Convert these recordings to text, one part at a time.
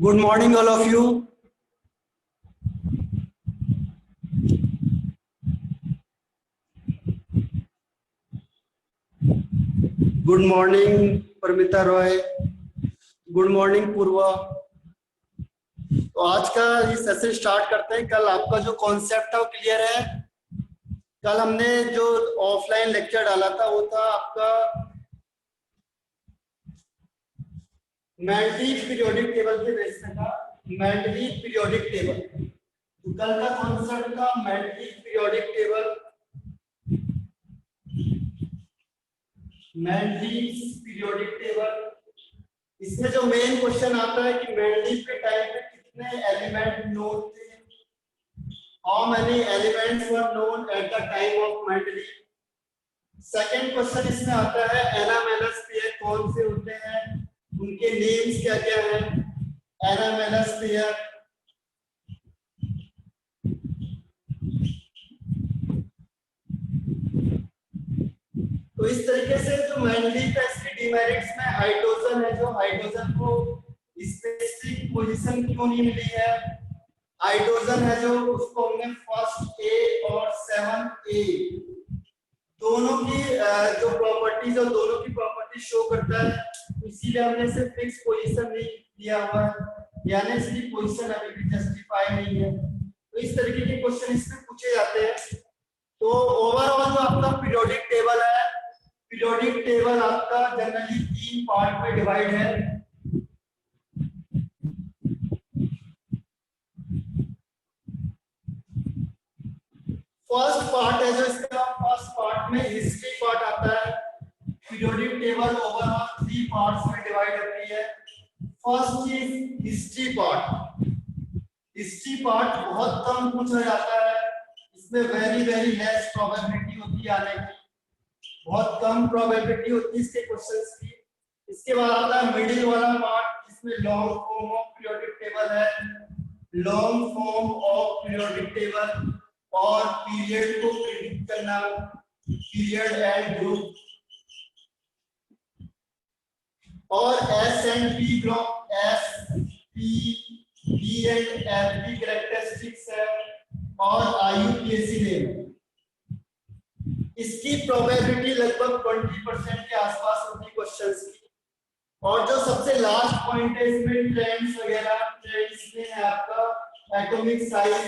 Good morning, all of you. Good morning, Paramita Roy. Good morning Purva. तो आज का ये सेशन स्टार्ट करते हैं. कल आपका जो कॉन्सेप्ट था वो क्लियर है. कल हमने जो ऑफलाइन लेक्चर डाला था वो था आपका मैंडलीव पीरियोडिक टेबल के बेस पे था. Mendeleev periodic table. तो कल का कॉन्सेप्ट था Mendeleev periodic table. Mendeleev periodic table. इसमें जो मेन क्वेश्चन आता है कि मैंडलीव के टाइम पे कितने एलिमेंट नोन थे. How many elements were known at the time of Mendeleev? Second question इसमें आता है एनामेलस पेयर कौन से होते हैं, उनके नेम्स क्या क्या हैं. Anomalous pair. तो इस तरीके से जो मेंडलीव का इसके डिमेरिट्स में हाइड्रोजन है, जो हाइड्रोजन को स्पेसिफिक पोजीशन क्यों नहीं मिली है. हाइड्रोजन है जो उसको हमने फर्स्ट ए और 7A दोनों की जो प्रॉपर्टीज और दोनों की प्रॉपर्टी शो करता है, इसीलिए हमने इसे फिक्स पोजीशन नहीं दिया हुआ है, यानी इसकी पोजीशन अभी भी जस्टिफाई नहीं है. तो इस तरीके के क्वेश्चन इसमें पूछे जाते हैं. तो ओवरऑल जो आपका पीरियोडिक टेबल है, पीरियोडिक टेबल आपका जनरली 3 पार्ट में डिवाइड है. फर्स्ट पार्ट है जो इसका फर्स्ट पार्ट में हिस्ट्री पार्ट आता है. पीरियोडिक टेबल ओवरऑल 3 पार्ट्स में डिवाइड होती है. First is history part. History part बहुत कम पूछा जाता है. इसमें वेरी लेस प्रोबेबिलिटी होती है आने की. बहुत कम प्रोबेबिलिटी होती है इसके क्वेश्चंस की. इसके बाद आता है मिडिल वाला पार्ट जिसमें long form of periodic table है. Long form of periodic table और पीरियड को प्रिडिक्ट करना, पीरियड एंड ग्रुप. और s and p group, s p b and f p characteristics है और आईयूपीएसी नेम. इसकी प्रोबेबिलिटी लगभग 20% के आसपास होती है क्वेश्चंस की. और जो सबसे लास्ट पॉइंट है इसमें ट्रेंड्स वगैरह. ट्रेंड्स में है आपका एटॉमिक साइज,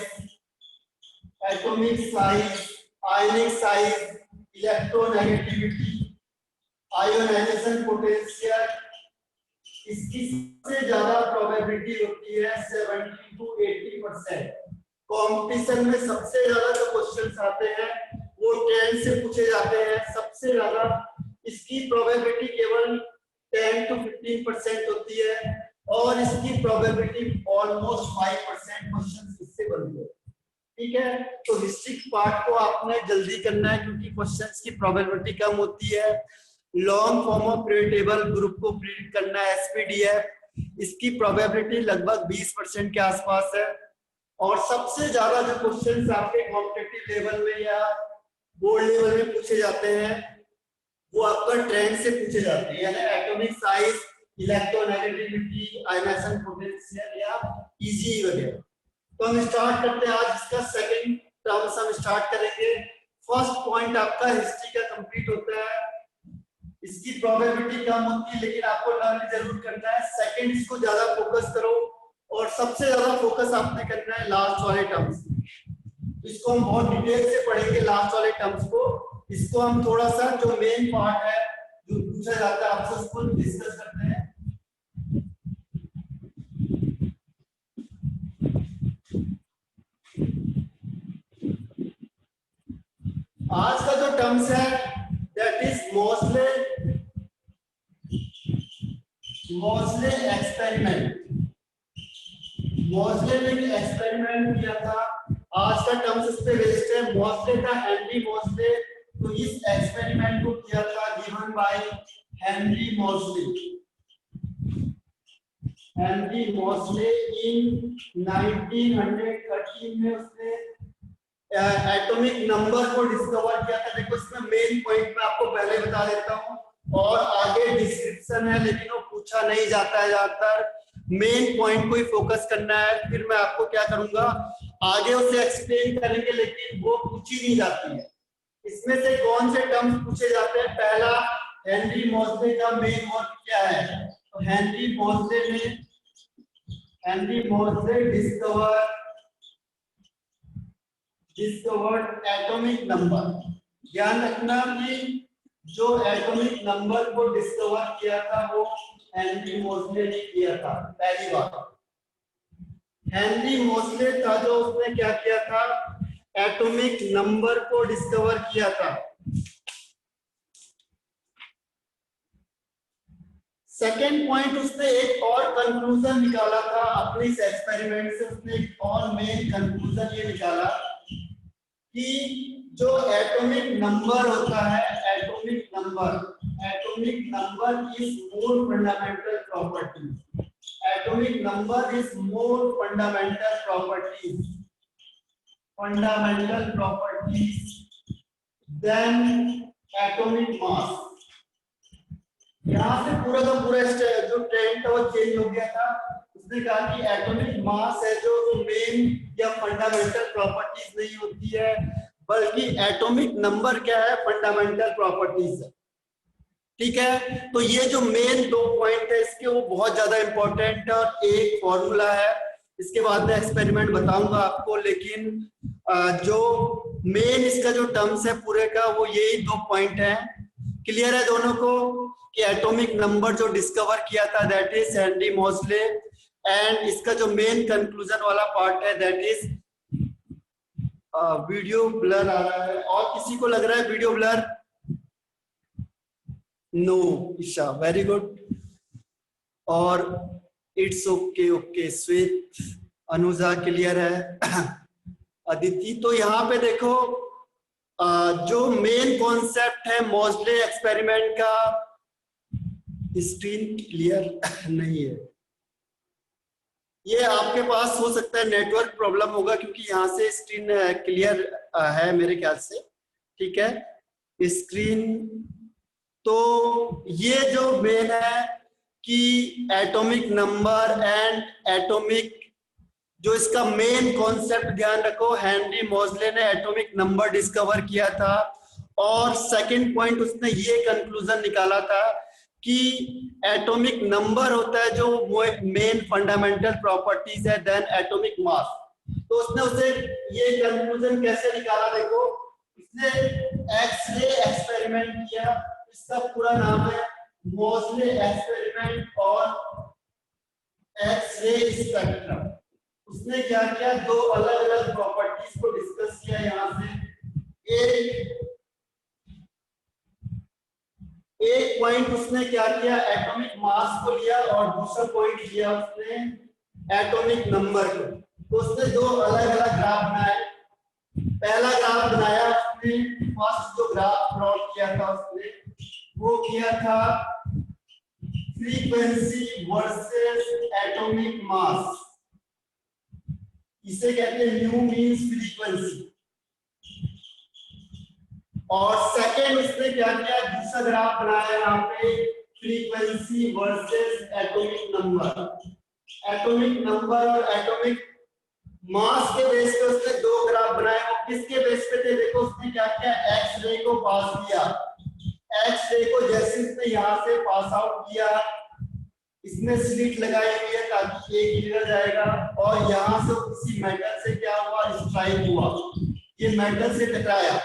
आयनिक साइज, इलेक्ट्रोनेगेटिविटी, आयोनाइजेशन पोटेंशियल. इसकी सबसे ज्यादा प्रोबेबिलिटी होती है 70 to 80%. कंपटीशन में सबसे ज्यादा जो क्वेश्चंस आते हैं वो ट्रेंड से पूछे जाते हैं. सबसे ज्यादा इसकी प्रोबेबिलिटी केवल 10 to 15% होती है और इसकी प्रोबेबिलिटी ऑलमोस्ट 5% क्वेश्चंस इससे बनते हैं. ठीक है. तो हिस्ट्री पार्ट को आपने जल्दी करना है क्योंकि क्वेश्चंस की प्रोबेबिलिटी कम होती है. Long form of period table group को प्रिडिक्ट करना है, एसपीडीएफ. इसकी प्रोबेबिलिटी लगभग 20% के आसपास है. और सबसे ज्यादा जो क्वेश्चंस आपके कॉम्पिटिटिव लेवल में या बोर्ड लेवल में पूछे जाते हैं वो आपका ट्रेंड से पूछे जाते हैं, यानी atomic size, electronegativity, ionization potential या ईजी वगैरह. तो हम स्टार्ट करते हैं. आज इसका सेकंड टर्म्स हम स्टार्ट करेंगे. फर्स्ट पॉइंट आपका हिस्ट्री का कंप्लीट होता है. इसकी प्रोबेबिलिटी कम होती है लेकिन आपको लर्न जरूर करना है. सेकंड इसको ज्यादा फोकस करो और सबसे ज्यादा फोकस आपने करना है लास्ट वाले टर्म्स. इसको हम बहुत डिटेल से पढ़ेंगे लास्ट वाले टर्म्स को. इसको हम थोड़ा सा जो मेन पार्ट है जो पूछा जाता है आपसे उसको डिस्कस करते हैं. आज का जो टर्म्स है that is Moseley experiment. Moseley ने एक्सपेरिमेंट किया था. आज का टर्म्स इस पे बेस्ड है. मोस्ले था हेनरी मोस्ले. तो इस एक्सपेरिमेंट को किया था given by Henry Moseley. Henry Moseley in 1913 में उसने एटॉमिक नंबर को डिस्कवर किया था. देखो इसमें मेन पॉइंट मैं आपको पहले बता देता हूँ और आगे डिस्क्रिप्शन है लेकिन वो पूछा नहीं जाता है ज्यादातर. मेन पॉइंट को ही फोकस करना है, फिर मैं आपको क्या करूंगा आगे उसे एक्सप्लेन करेंगे, लेकिन वो पूछी नहीं जाती है। इसमें से कौन से टर्म्स पूछे जाते हैं? पहला, हेनरी मोज़ले का मेन वर्क क्या है? तो हेनरी मोज़ले डिस्कवर्ड एटॉमिक नंबर। ध्यान रखना कि जो एटॉमिक नंबर को डिस्कवर किया था वो हेनरी मोज़ले ने किया था। पहली बात, हेनरी मोज़ले था जो उसने क्या किया था? एटॉमिक नंबर को डिस्कवर किया था। सेकेंड पॉइंट, उसने एक और कंक्लूजन निकाला था अपने इस एक्सपेरिमेंट से। उसने एक और मेन कंक्लूजन ये निकाला कि जो एटॉमिक नंबर होता है, atomic number is more fundamental property. Atomic number is more fundamental properties than atomic mass. यहाँ से पूरा का पूरा जो ट्रेंड था वो चेंज हो गया था। उसने कहा कि एटॉमिक मास है जो मेन या फंडामेंटल प्रॉपर्टीज नहीं होती है, बल्कि एटॉमिक नंबर क्या है? फंडामेंटल प्रॉपर्टीज है। ठीक है, तो ये जो मेन 2 पॉइंट है इसके, वो बहुत ज्यादा इंपॉर्टेंट है और एक फॉर्मूला है। इसके बाद में एक्सपेरिमेंट बताऊंगा आपको, लेकिन जो मेन इसका जो टर्म्स है पूरे का, वो यही 2 पॉइंट है। क्लियर है दोनों को कि एटॉमिक नंबर जो डिस्कवर किया था that is Henry Moseley, and इसका जो मेन कंक्लूजन वाला पार्ट है दैट इज वीडियो ब्लर आ रहा है। और किसी को लग रहा है video blur? No Isha, very good. और it's okay sweet, Anuja clear है। अदिति, तो यहाँ पे देखो जो मेन कॉन्सेप्ट है मोज़ले एक्सपेरिमेंट का, स्क्रीन क्लियर नहीं है। ये आपके पास हो सकता है नेटवर्क प्रॉब्लम होगा, क्योंकि यहाँ से स्क्रीन क्लियर है मेरे ख्याल से। ठीक है, स्क्रीन, तो ये जो मेन है कि एटॉमिक नंबर एंड एटॉमिक, जो इसका मेन कॉन्सेप्ट ध्यान रखो, हेनरी मोज़ले ने एटॉमिक नंबर डिस्कवर किया था। और सेकंड पॉइंट, उसने ये कंक्लूजन निकाला था कि एटॉमिक नंबर होता है जो मेन फंडामेंटल प्रॉपर्टीज है देन एटॉमिक मास। तो उसने उसे ये कंक्लूजन कैसे निकाला? देखो, इसने एक्स-रे एक्सपेरिमेंट किया। इसका पूरा नाम है मोज़ले एक्सपेरिमेंट और एक्स-रे स्पेक्ट्रम। उसने क्या किया? 2 अलग अलग प्रॉपर्टीज को डिस्कस किया। यहाँ से एक पॉइंट उसने क्या किया? एटॉमिक मास को लिया, और दूसरा पॉइंट लिया उसने एटॉमिक नंबर को। तो उसने 2 अलग अलग ग्राफ बनाए। पहला ग्राफ बनाया उसने, फर्स्ट जो ग्राफ प्लॉट किया था उसने, वो किया था फ्रीक्वेंसी वर्सेस एटॉमिक मास। इसे कहते हैं न्यू मींस फ्रीक्वेंसी। और सेकेंड उसने क्या किया? दूसरा ग्राफ बनाया यहाँ पे, frequency versus atomic number. Atomic number और एटॉमिक मास के बेस पे उसने 2 ग्राफ बनाए। वो किसके बेस पे थे? देखो, उसने क्या किया? एक्स रे को पास किया। एक्स रे को जैसे उसने यहाँ से पास आउट किया, इसमें स्लिट लगाई हुई है ताकि एक निकल जाएगा, और यहाँ से किसी मेटल से क्या हुआ? स्ट्राइक हुआ, ये मेटल से टकराया।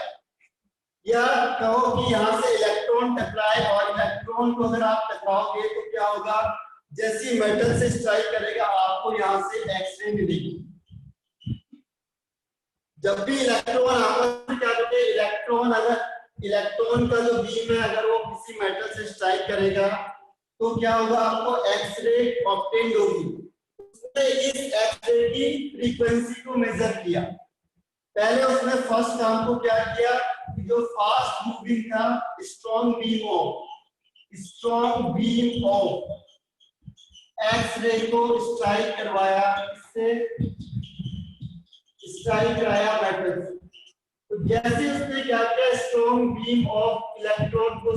या कहो कि यहाँ से इलेक्ट्रॉन टकराए, और इलेक्ट्रॉन को अगर आप टकराओगे तो क्या होगा? जैसे मेटल से स्ट्राइक करेगा आपको यहाँ से एक्स-रे मिलेगी। जब भी इलेक्ट्रॉन आपस में क्या करते हैं? इलेक्ट्रॉन का जो बीम है अगर वो किसी मेटल से स्ट्राइक करेगा तो क्या होगा? आपको एक्स-रे ऑब्टेन होगी। उसने इस एक्स-रे की फ्रीक्वेंसी को मेजर किया। पहले उसने फर्स्ट काम को क्या किया? जो फास्ट मूविंग था, स्ट्रॉन्ग बीम ऑफ एक्स-रे को स्ट्राइक करवाया। इससे स्ट्राइक कराया मेटल। तो जैसे उसने क्या किया? स्ट्रॉन्ग बीम ऑफ इलेक्ट्रॉन को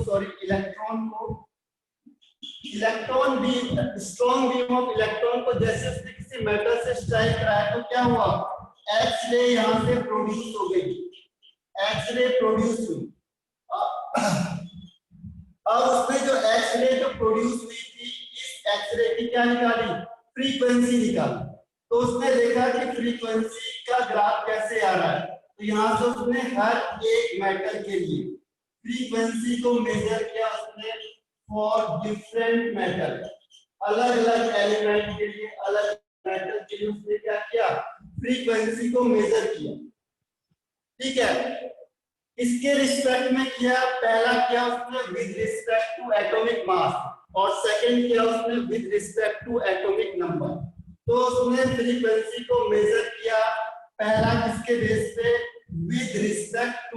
electron beam, strong beam of electron को जैसे उसने किसी मेटल से स्ट्राइक कराया तो क्या हुआ, एक्स रे यहां से प्रोड्यूस हो गई, एक्स रे प्रोड्यूस हुई। अब उसने जो एक्स रे जो प्रोड्यूस हुई थी, इस एक्स रे की क्या निकाली, फ्रीक्वेंसी निकाली। तो उसने देखा कि फ्रीक्वेंसी का ग्राफ कैसे आ रहा है, तो यहां से उसने हर एक मेटल के लिए फ्रीक्वेंसी को मेजर किया उसने फॉर डिफरेंट मेटल, अलग अलग एलिमेंट के लिए, अलग मेटल के लिए उसने क्या किया, फ्रीक्वेंसी को मेजर किया। ठीक है, इसके रिस्पेक्ट में किया, पहला किया उसने with respect to atomic mass और सेकंड किया उसने with respect to atomic number. तो उसने फ्रीक्वेंसी को मेजर किया, पहला किसके बेस पे, with respect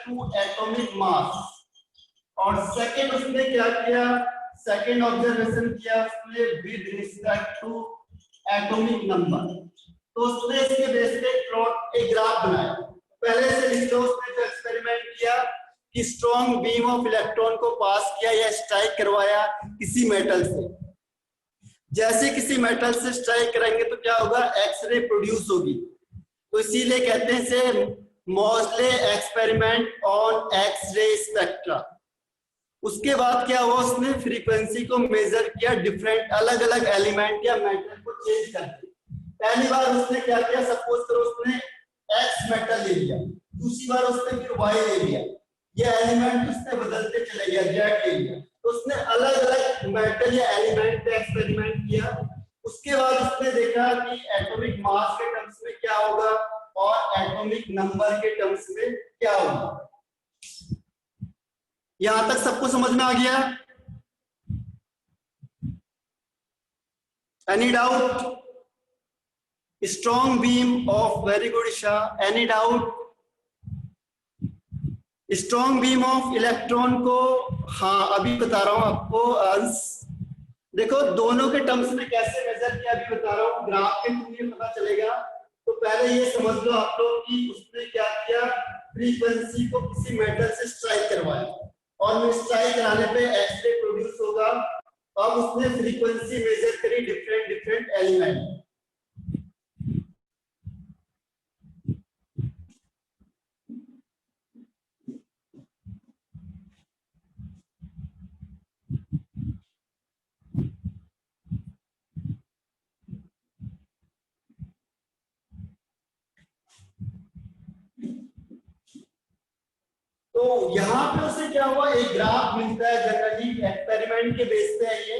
to atomic mass, और सेकंड उसने क्या किया, सेकंड ऑब्जर्वेशन किया उसने with respect to atomic number. तो उसने इसके बेस पे प्लॉट एक ग्राफ बनाया। पहले से लिख लो, उसने जो एक्सपेरिमेंट किया कि स्ट्रॉन्ग बीम ऑफ इलेक्ट्रॉन को पास किया या स्ट्राइक करवाया किसी मेटल से, जैसे किसी मेटल से स्ट्राइक करेंगे तो क्या होगा, एक्सरे प्रोड्यूस होगी। तो इसीलिए कहते हैं इसे मोज़ले एक्सपेरिमेंट ऑन एक्स-रे स्पेक्ट्रा। उसके बाद क्या हुआ, उसने फ्रीक्वेंसी को मेजर किया डिफरेंट अलग अलग एलिमेंट या मेटल को चेंज करके। पहली बार उसने क्या किया, सपोज करो उसने एक्स मेटल ले लिया, दूसरी बार उसने फिर वाई ले लिया, ये एलिमेंट उसने बदलते चले गया, जेड ले लिया। तो उसने अलग अलग मेटल या एलिमेंट पे एक्सपेरिमेंट किया। उसके बाद उसने देखा कि एटॉमिक मास के टर्म्स में क्या होगा और एटॉमिक नंबर के टर्म्स में क्या होगा। यहां तक सबको समझ में आ गया? Any doubt? Strong beam of, very good Isha, any doubt? Strong beam of electron को, हाँ अभी बता रहा हूं आपको अंश, देखो दोनों के टर्म्स में कैसे मेजर किया अभी बता रहा हूं, ग्राफ के थ्रू ये पता चलेगा। तो पहले ये समझ लो आप लोग कि उसने क्या किया, फ्रीक्वेंसी को किसी मेटल से स्ट्राइक करवाया और स्ट्राइक कराने पे एक्सरे प्रोड्यूस होगा। अब उसने फ्रीक्वेंसी मेजर करी डिफरेंट डिफरेंट एलिमेंट। तो यहाँ पे उसे क्या हुआ, एक ग्राफ मिलता है जनरली एक्सपेरिमेंट के बेस पे है ये,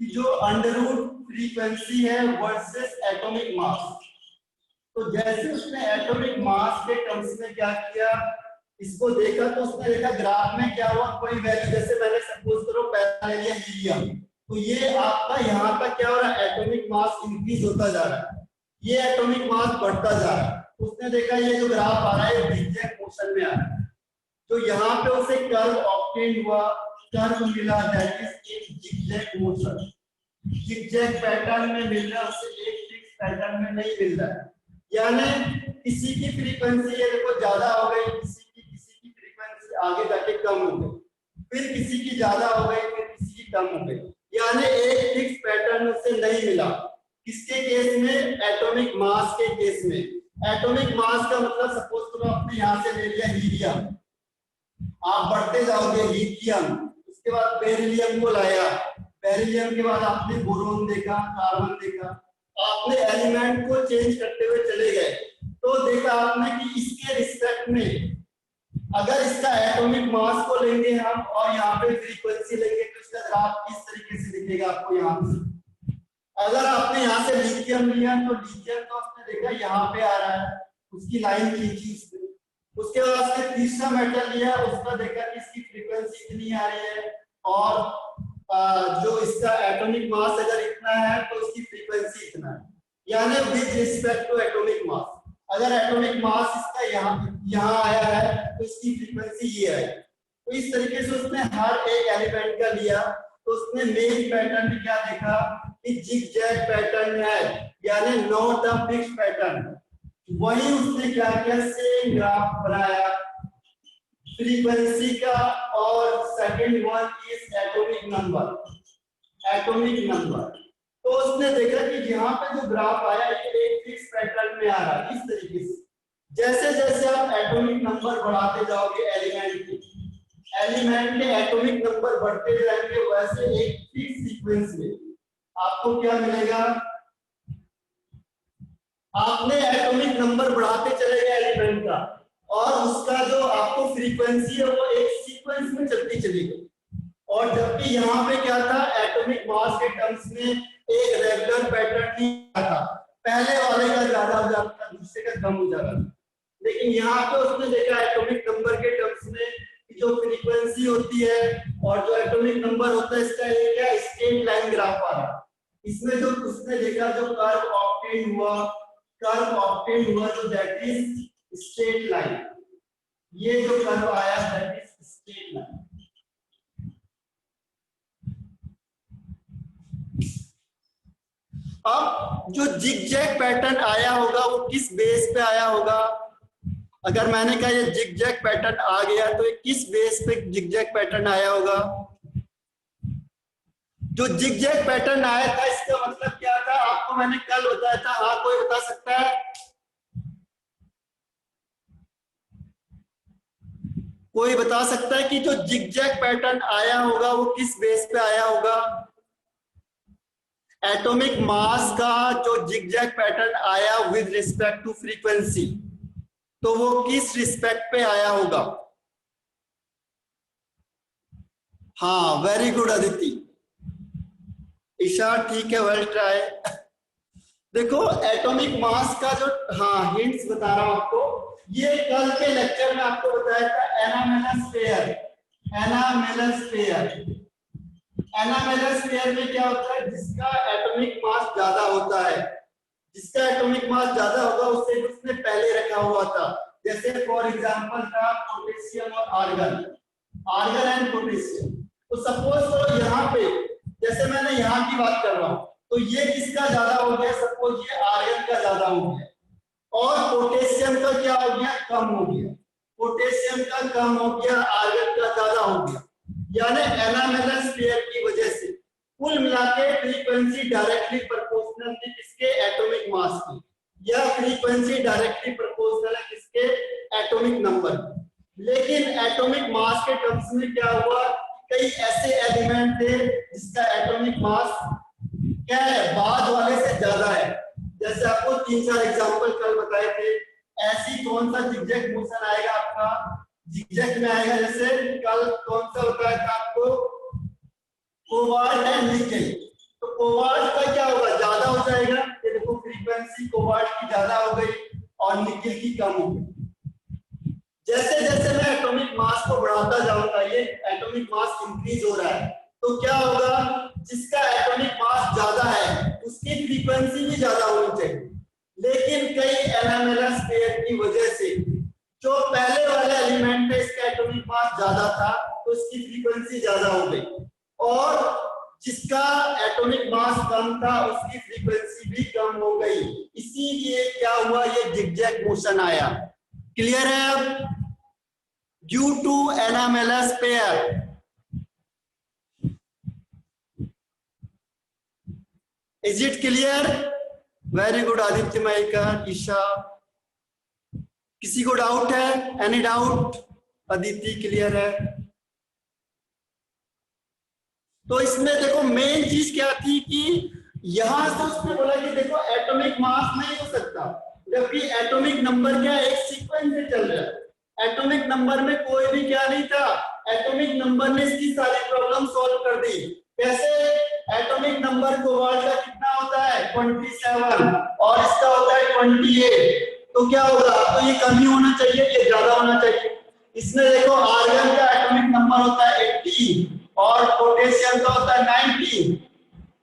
कि जो अंडर रूट फ्रीक्वेंसी है वर्सेस एटॉमिक मास। तो जैसे उसने एटॉमिक मास के टर्म्स में क्या किया, इसको देखा, तो उसने देखा ग्राफ में क्या हुआ, कोई वैल्यू, जैसे मैंने सपोज करो पहला ले लिया हीलियम, तो ये आपका यहाँ तक क्या हो रहा है, एटॉमिक मास इंक्रीज होता जा रहा है, ये एटॉमिक मास बढ़ता जा रहा है। उसने देखा ये जो ग्राफ आ रहा है जिगजैग मोशन में आ रहा है। तो यहाँ पे उसे कर्व ऑब्टेन हुआ, कर्व मिला, that is in zigzag motion, zigzag pattern में मिल रहा है, उसे एक फिक्स पैटर्न में नहीं मिल रहा है। यानी किसी की फ्रीक्वेंसी ये देखो ज्यादा हो गई, किसी की फ्रीक्वेंसी आगे जाके कम हो गई, फिर किसी की ज्यादा हो गई, फिर किसी की कम हो गई, यानी एक फिक्स पैटर्न उसे नहीं मिला। किसके केस में, एटॉमिक मास के केस में। एटॉमिक मास का मतलब सपोज करो आपने यहाँ से ले लिया हीलियम, आप बढ़ते जाओगे लिथियम, उसके बाद बेरिलियम को लाया, बेरिलियम के बाद आपने बोरोन देखा, कार्बन देखा, आपने एलिमेंट को चेंज करते हुए चले गए। तो देखा आपने कि इसके रिस्पेक्ट में अगर इसका एटॉमिक मास को लेंगे हम और यहाँ पे फ्रीक्वेंसी लेंगे तो इसका ग्राफ किस तरीके से दिखेगा आपको यहाँ से। अगर आपने यहाँ से लिथियम लिया तो लिथियम तो आपने देखा यहाँ पे आ रहा है, उसकी लाइन खींची उसने। उसके बाद उसने तीसरा मेटल लिया, उसका देखा कि इसकी फ्रीक्वेंसी इतनी आ रही है और जो इसका एटॉमिक मास अगर इतना है तो इसकी फ्रीक्वेंसी इतना है, यानी with respect to atomic mass. अगर एटॉमिक मास इसका यहाँ आया है तो इसकी फ्रीक्वेंसी ये है। तो इस तरीके से उसने हर एक एलिमेंट का लिया। तो उसने मेन पैटर्न में क्या देखा कि जिगजैग पैटर्न है, यानी नॉट अ फिक्स्ड पैटर्न। वही उसने क्या किया, सेम ग्राफ बनाया, फ्रीक्वेंसी का, और second one is atomic number, atomic number. तो उसने देखा कि यहाँ पे जो ग्राफ आया ये एक फिक्स पैटर्न में आ रहा है इस तरीके से। जैसे जैसे आप एटॉमिक नंबर बढ़ाते जाओगे एलिमेंट के एटॉमिक नंबर बढ़ते जाएंगे, वैसे एक फिक्स सीक्वेंस में आपको क्या मिलेगा, आपने एटॉमिक नंबर बढ़ाते चले गए एलिमेंट का, और उसका जो आपको फ्रीक्वेंसी है वो एक सीक्वेंस में चलती चली गई। और जबकि यहाँ पे क्या था, एटॉमिक मास के टर्म्स में एक रेगुलर पैटर्न नहीं था, पहले वाले का ज्यादा हो जाता था, दूसरे का कम हो जाता था। लेकिन यहाँ पे उसने देखा एटॉमिक नंबर के टर्म्स में जो फ्रीक्वेंसी होती है और जो एटॉमिक नंबर होता है, इसका ये क्या स्ट्रेट लाइन ग्राफ आ रहा है। इसमें जो उसने देखा जो कर्व ऑब्टेन हुआ जो दैट इज स्ट्रेट लाइन, ये जो कर्व आया दैट इज स्ट्रेट लाइन। अब जो जिगजैग पैटर्न आया होगा वो किस बेस पे आया होगा, अगर मैंने कहा ये जिगजैग पैटर्न आ गया तो ये किस बेस पे जिगजैग पैटर्न आया होगा। जो जिगजैग पैटर्न आया था इसका मतलब क्या था, आपको मैंने कल बताया था। हाँ, कोई बता सकता है, कोई बता सकता है कि जो जिगजैग पैटर्न आया होगा वो किस बेस पे आया होगा। एटॉमिक मास का जो जिगजैग पैटर्न आया विद रिस्पेक्ट टू फ्रीक्वेंसी, तो वो किस रिस्पेक्ट पे आया होगा। हाँ, वेरी गुड अदिति, ईशा ठीक है, वेल ट्राई। देखो एटॉमिक मास का जो, हाँ हिंट्स बता रहा हूं आपको, ये कल के लेक्चर में आपको बताया था एनामेलस पेयर। एनामेलस पेयर में क्या होता है, जिसका एटॉमिक मास ज्यादा होता है, जिसका एटॉमिक मास ज्यादा होगा उससे उसने पहले रखा हुआ था। जैसे फॉर एग्जांपल था पोटेशियम और आर्गन एंड पोटेशियम। तो सपोज तो यहाँ पे जैसे मैंने यहाँ की बात कर रहा हूँ, तो ये किसका ज्यादा हो गया, सपोज ये आर्गन का ज्यादा हो गया, और पोटेशियम का क्या हो गया, कम हो गया। पोटेशियम का कम हो गया, आर्गन का ज्यादा हो गया, यानी एनामेलस पेयर की वजह से। कुल मिलाके फ्रीक्वेंसी डायरेक्टली प्रोपोर्शनल थी किसके, एटॉमिक मास की, या फ्रीक्वेंसी डायरेक्टली प्रोपोर्शनल है किसके, एटॉमिक नंबर। लेकिन एटॉमिक मास के टर्म्स में क्या हुआ, कई ऐसे एलिमेंट थे जिसका एटॉमिक मास क्या है, बाद वाले से ज्यादा है। जैसे आपको 3-4 एग्जांपल कल बताए थे। ऐसी कौन सा जिगजैग मोशन आएगा आपका, जिगजैग में आएगा, जैसे कल कौन सा बताया था आपको, कोबाल्ट एंड निकेल। तो कोबाल्ट का क्या होगा, ज्यादा हो जाएगा, ये देखो फ्रीक्वेंसी कोबाल्ट की ज्यादा हो गई और निकेल की कम हो गई। जैसे जैसे मैं एटॉमिक मास को बढ़ाता जाऊंगा, ये एटॉमिक मास इंक्रीज हो रहा है, तो क्या होगा, जिसका एटॉमिक मास ज्यादा है उसकी फ्रीक्वेंसी भी ज्यादा होनी चाहिए। लेकिन कई एनामेलस पेयर की वजह से जो पहले वाले एलिमेंट है इसका एटॉमिक मास ज्यादा था तो इसकी फ्रीक्वेंसी ज्यादा हो गई, और जिसका एटॉमिक मास कम था उसकी फ्रीक्वेंसी भी कम हो गई। इसीलिए क्या हुआ, ये जिगजैग मोशन आया। क्लियर है अब, due to anomalous pair. Is it clear, very good Aditya, Maika, Isha. किसी को डाउट है, एनी डाउट, अदिति क्लियर है। तो इसमें देखो मेन चीज क्या थी कि यहां से उसने बोला कि देखो एटॉमिक मास नहीं हो सकता, जबकि एटॉमिक नंबर क्या एक सीक्वेंस से चल रहा है। एटॉमिक नंबर में कोई भी क्या नहीं था, एटॉमिक नंबर ने इसकी सारी प्रॉब्लम सॉल्व कर दी। कैसे, एटॉमिक नंबर कोबाल्ट का कितना होता है 27 और इसका होता है 28, तो क्या होगा, तो ये कम ही होना चाहिए, ये ज्यादा होना चाहिए। इसमें देखो आर्गन का एटॉमिक नंबर होता है 80 और पोटेशियम का होता है 90,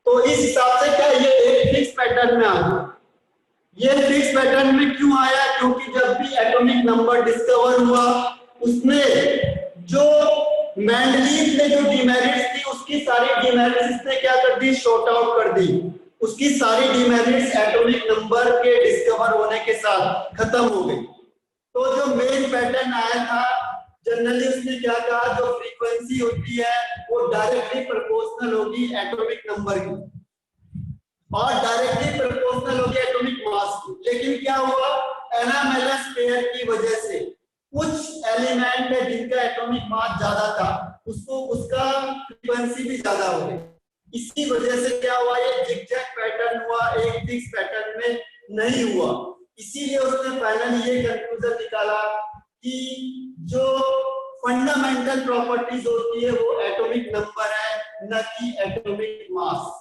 तो इस हिसाब से क्या ये एक फिक्स पैटर्न में आ गया। ये फिक्स पैटर्न में क्यों आया, क्योंकि जब भी एटॉमिक नंबर डिस्कवर हुआ उसने जो मेंडलीव ने जो डिमेरिट्स थी उसकी सारी डिमेरिट्स इसने क्या कर दी, शॉर्ट आउट कर दी। उसकी सारी डिमेरिट्स एटॉमिक नंबर के डिस्कवर होने के साथ खत्म हो गई। तो जो मेन पैटर्न आया था जनरली उसने क्या कहा, जो फ्रीक्वेंसी होती है वो डायरेक्टली प्रोपोर्शनल होगी एटॉमिक नंबर की और डायरेक्टली प्रोपोर्शनल होगी एटॉमिक मास की। लेकिन क्या हुआ, NMLS पेयर की वजह से कुछ एलिमेंट है जिनका एटॉमिक मास ज्यादा था, उसको उसका फ्रीक्वेंसी भी ज्यादा हो गई। इसी वजह से क्या हुआ, ये जिगजैग पैटर्न हुआ, एक फिक्स पैटर्न में नहीं हुआ। इसीलिए उसने फाइनली ये कंक्लूजन निकाला कि जो फंडामेंटल प्रॉपर्टीज होती है वो एटॉमिक नंबर है, न कि एटॉमिक मास।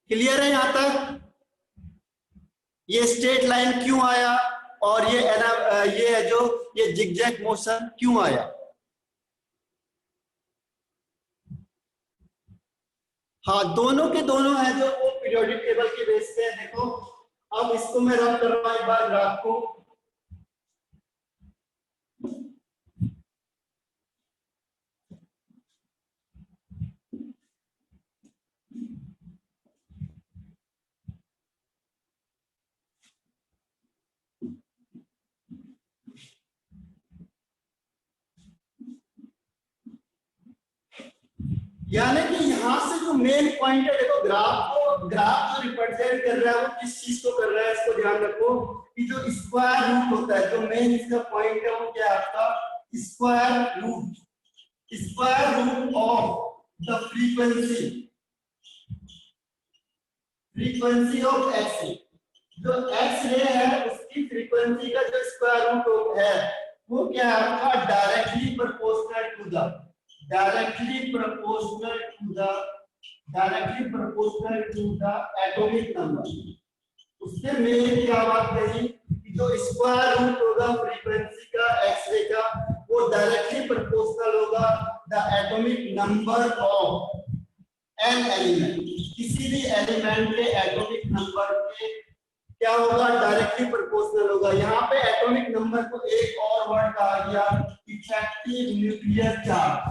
क्लियर है यहां तक? ये स्ट्रेट लाइन क्यों आया और ये है जो ये जिगजैग मोशन क्यों आया? हाँ, दोनों के दोनों है जो वो पीरियोडिक टेबल के बेस पे है। देखो अब इसको मैं रब कर रहा हूं एक बार ग्राफ को। यानी कि यहाँ से जो मेन पॉइंट है, देखो ग्राफ जो रिप्रेजेंट कर रहा है वो किस चीज को कर रहा है, इसको ध्यान रखो कि जो स्क्वायर रूट होता है, जो मेन इसका पॉइंट है वो क्या है आपका, square root of the frequency of X ray. जो एक्स रे है उसकी फ्रीक्वेंसी का जो स्क्वायर रूट है वो क्या है आपका, directly proportional to the atomic number. उसने मेन क्या बात कही कि जो स्क्वायर रूट होगा फ्रीक्वेंसी का एक्स रे का वो डायरेक्टली प्रोपोर्शनल होगा the atomic number of an element. किसी भी एलिमेंट के एटॉमिक नंबर के क्या होगा, डायरेक्टली प्रोपोर्शनल होगा। यहाँ पे एटॉमिक नंबर को एक और वर्ड कहा गया, इफेक्टिव न्यूक्लियर चार्ज।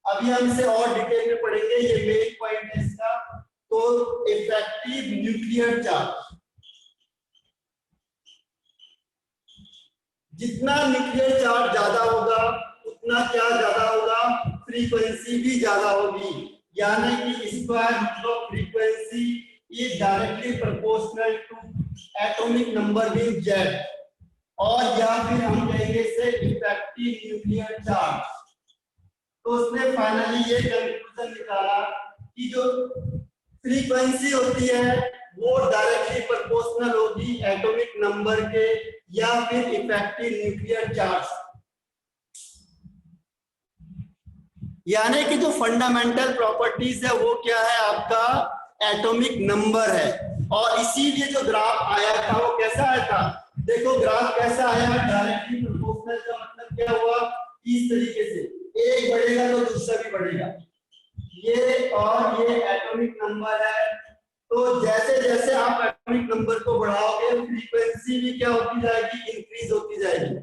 अभी हम इसे और डिटेल में पढ़ेंगे, ये मेन पॉइंट है इसका। तो इफेक्टिव न्यूक्लियर चार्ज, जितना न्यूक्लियर चार्ज ज्यादा होगा उतना क्या ज्यादा होगा, फ्रीक्वेंसी भी ज्यादा होगी। यानी कि square root of frequency is directly proportional to atomic number being Z, और या फिर हम कहेंगे इसे इफेक्टिव न्यूक्लियर चार्ज। तो उसने फाइनली ये कंक्लूजन निकाला कि जो फ्रीक्वेंसी होती है वो डायरेक्टली प्रोपोर्शनल होगी एटॉमिक नंबर के या फिर इफेक्टिव न्यूक्लियर चार्ज। यानी कि जो फंडामेंटल प्रॉपर्टीज है वो क्या है आपका, एटॉमिक नंबर है। और इसीलिए जो ग्राफ आया था वो कैसा आया था, देखो ग्राफ कैसा आया, डायरेक्टली प्रोपोर्शनल का मतलब क्या हुआ, इस तरीके से एक बढ़ेगा तो दूसरा भी बढ़ेगा। ये और ये एटॉमिक नंबर है, तो जैसे जैसे आप एटॉमिक नंबर को बढ़ाओगे फ्रीक्वेंसी भी क्या होती जाएगी, इंक्रीज होती जाएगी।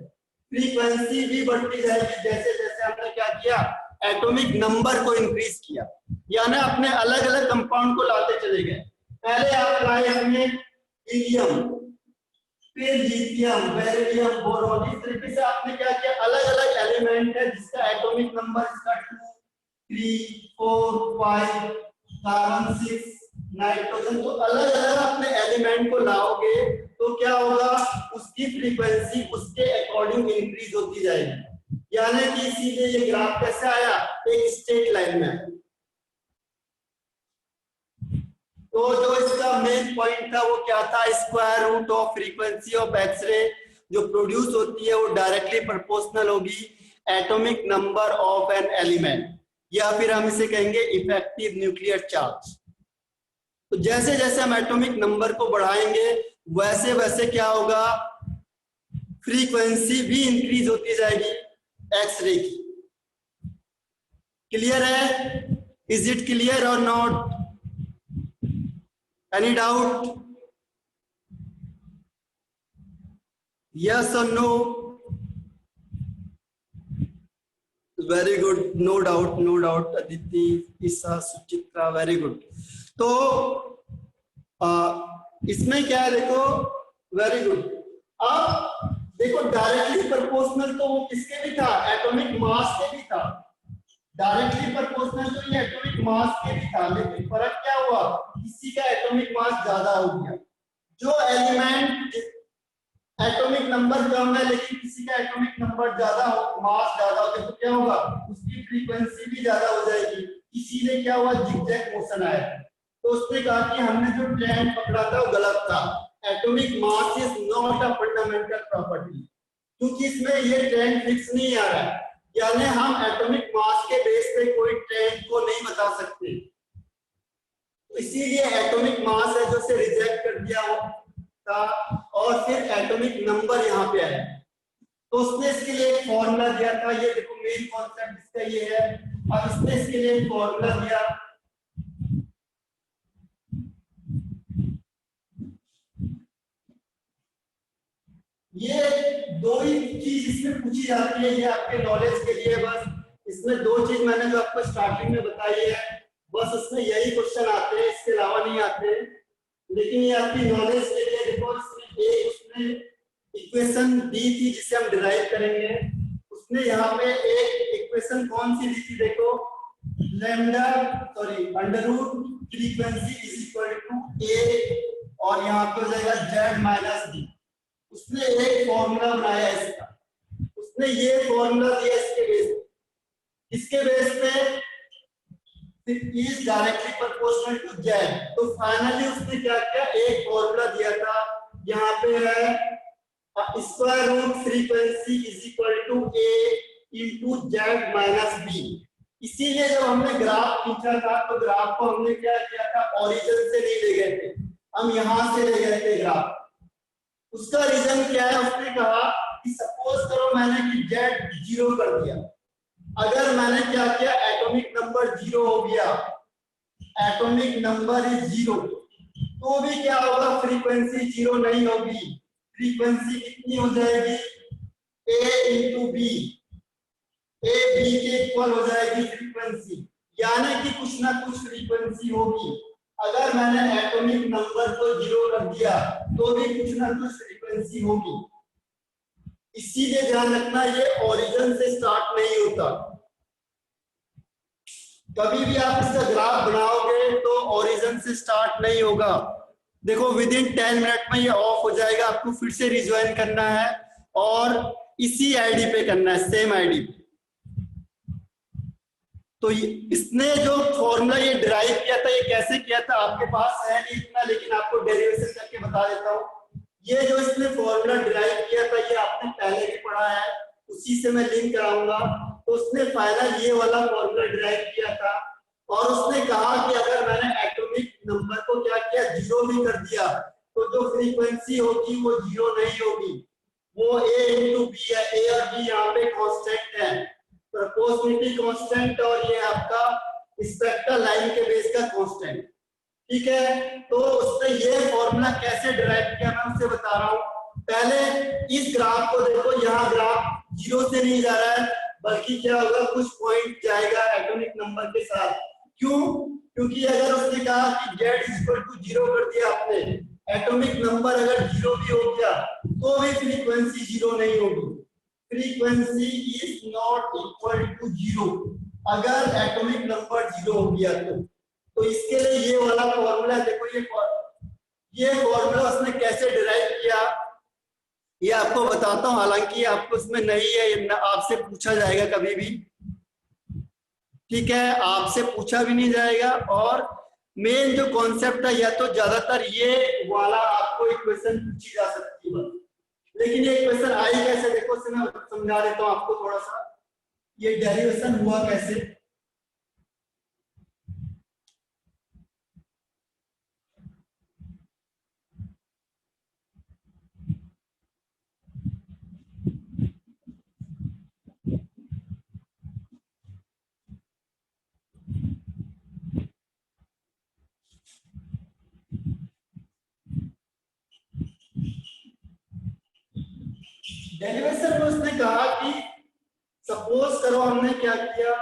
फ्रीक्वेंसी भी बढ़ती जाएगी जैसे जैसे हमने क्या किया, एटॉमिक नंबर को इंक्रीज किया। यानी अपने अलग अलग कंपाउंड को लाते चले गए। पहले आप लाए हमने हीलियम, फिर लिथियम, बेरिलियम, बोरॉन। इस तरीके से आपने क्या किया, अलग अलग एलिमेंट है जिसका एटॉमिक नंबर इसका 2, 3, 4, 5, कार्बन 6, नाइट्रोजन। तो अलग अलग अपने एलिमेंट को लाओगे तो क्या होगा, उसकी फ्रीक्वेंसी उसके अकॉर्डिंग इंक्रीज होती जाएगी। यानी कि इसीलिए ये ग्राफ कैसे आया, एक स्ट्रेट लाइन में। तो जो इसका मेन पॉइंट था वो क्या था, square root of frequency of X ray जो प्रोड्यूस होती है वो डायरेक्टली प्रोपोर्शनल होगी atomic number of an element, या फिर हम इसे कहेंगे इफेक्टिव न्यूक्लियर चार्ज। तो जैसे जैसे हम एटॉमिक नंबर को बढ़ाएंगे वैसे वैसे क्या होगा, फ्रीक्वेंसी भी इंक्रीज होती जाएगी एक्सरे की। क्लियर है? इज इट क्लियर और not? Any doubt? Yes or no? Very good. No doubt. No doubt. Aditi, Isa, Suchitra, very good. तो इसमें क्या है देखो, very good. अब देखो डायरेक्टली प्रोपोर्शनल तो वो किसके भी था, एटॉमिक मास के भी था। डायरेक्टली प्रोपोर्शनल तो ये एटॉमिक मास के भी था, लेकिन फर्क क्या हुआ, किसी का एटॉमिक मास ज्यादा हो गया। जो एलिमेंट एटॉमिक नंबर कम है लेकिन किसी का एटॉमिक नंबर ज्यादा हो, मास ज्यादा हो, तो क्या होगा, उसकी फ्रीक्वेंसी भी ज्यादा हो जाएगी। इसीलिए क्या हुआ, जिगजैग मोशन आया। तो उसने कहा कि हमने जो ट्रेंड पकड़ा था वो गलत था। Atomic mass is not a fundamental property, क्योंकि इसमें ये ट्रेंड फिक्स नहीं आ रहा है, यानी हम एटॉमिक मास के बेस पे कोई ट्रेंड को नहीं बता सकते। तो इसीलिए एटॉमिक मास है जो से रिजेक्ट कर दिया था, और फिर एटॉमिक नंबर यहाँ पे आया। तो उसने इसके लिए एक फॉर्मूला दिया था, ये देखो मेन कॉन्सेप्ट इसका ये है। अब इसने इसके लिए एक फॉर्मूला दिया, ये दो ही चीज इसमें पूछी जाती है, ये आपके नॉलेज के लिए बस। इसमें दो चीज मैंने जो आपको स्टार्टिंग में बताई है, बस इसमें यही क्वेश्चन आते हैं, इसके अलावा नहीं आते। लेकिन ये आपकी नॉलेज के लिए देखो, इसमें एक उसने इक्वेशन दी थी जिसे हम डिराइव करेंगे। उसने यहाँ पे एक इक्वेशन कौन सी दी थी, देखो lambda sorry under root frequency is equal to A, और यहाँ पे हो जाएगा जेड माइनस डी। उसने एक फॉर्मूला बनाया इसका, उसने ये फॉर्मूला दिया इसके बेस पे। इसके बेस पे is directly proportional to Z. तो फाइनली उसने क्या किया, एक फॉर्मूला दिया था, यहाँ पे है square root frequency is equal to A into Z minus B. इसीलिए जब हमने ग्राफ खींचा था तो ग्राफ को हमने क्या किया था, ओरिजिन से नहीं ले गए थे, हम यहां से ले गए थे ग्राफ। उसका रीजन क्या है, उसने कहा कि सपोज करो मैंने कि जेड जीरो कर दिया, अगर मैंने क्या किया, एटॉमिक नंबर जीरो हो गया, एटॉमिक नंबर इज जीरो, तो भी क्या होगा, फ्रीक्वेंसी जीरो नहीं होगी, फ्रीक्वेंसी कितनी हो जाएगी, ए इंटू बी, ए बी के इक्वल हो जाएगी फ्रीक्वेंसी, यानी कि कुछ ना कुछ फ्रीक्वेंसी होगी। अगर मैंने एटॉमिक नंबर को जीरो कर दिया तो भी कुछ ना कुछ फ्रीक्वेंसी होगी। इसीलिए ध्यान रखना, ये ओरिजिन से स्टार्ट नहीं होता। कभी भी आप इसका ग्राफ बनाओगे तो ओरिजिन से स्टार्ट नहीं होगा। देखो विद इन 10 मिनट में ये ऑफ हो जाएगा, आपको फिर से रिज्वाइन करना है और इसी आईडी पे करना है, सेम आईडी पे। तो इसने जो फॉर्मूला ये डिराइव किया था, ये कैसे किया था आपके पास है नहीं इतना, लेकिन आपको डेरिवेशन करके बता देता हूँ। ये जो इसने फॉर्मूला डिराइव किया था ये आपने पहले भी पढ़ा है, उसी से मैं लिंक कराऊंगा। तो उसने फाइनल ये वाला फॉर्मूला डिराइव किया था, और उसने कहा कि अगर मैंने एटॉमिक नंबर को क्या किया, जीरो भी कर दिया, तो जो फ्रीक्वेंसी होगी वो जीरो नहीं होगी, वो ए इंटू बी है। ए और बी यहाँ पे कांस्टेंट है, प्रोपोर्शनलिटी कांस्टेंट, और ये आपका स्पेक्ट्रल लाइन के बेस का कांस्टेंट। ठीक है, तो उसने ये फॉर्मूला कैसे डिराइव किया मैं उससे बता रहा हूँ। पहले इस ग्राफ को देखो, यहाँ ग्राफ जीरो से नहीं जा रहा है, बल्कि क्या होगा, कुछ पॉइंट जाएगा एटॉमिक नंबर के साथ। क्यों, क्योंकि अगर उसने कहा कि जेड इक्वल टू जीरो कर दिया आपने, एटॉमिक नंबर अगर जीरो भी हो गया तो भी फ्रीक्वेंसी जीरो नहीं होगी। Frequency is not equal to zero अगर एटॉमिक नंबर जीरो हो गया तो इसके लिए ये वाला फॉर्मूला देखो, ये फॉर्मूला उसने कैसे डिराइव किया ये आपको बताता हूं, हालांकि आपको इसमें नहीं है, आपसे पूछा जाएगा कभी भी। ठीक है, आपसे पूछा भी नहीं जाएगा, और मेन जो कॉन्सेप्ट है, या तो ज्यादातर ये वाला आपको इक्वेशन पूछी जा सकती है, लेकिन ये इक्वेशन आई कैसे, देखो इसे मैं समझा देता हूं आपको थोड़ा सा, ये डेरिवेशन हुआ कैसे। डेरिवेशन में उसने कहा कि सपोज करो हमने क्या किया,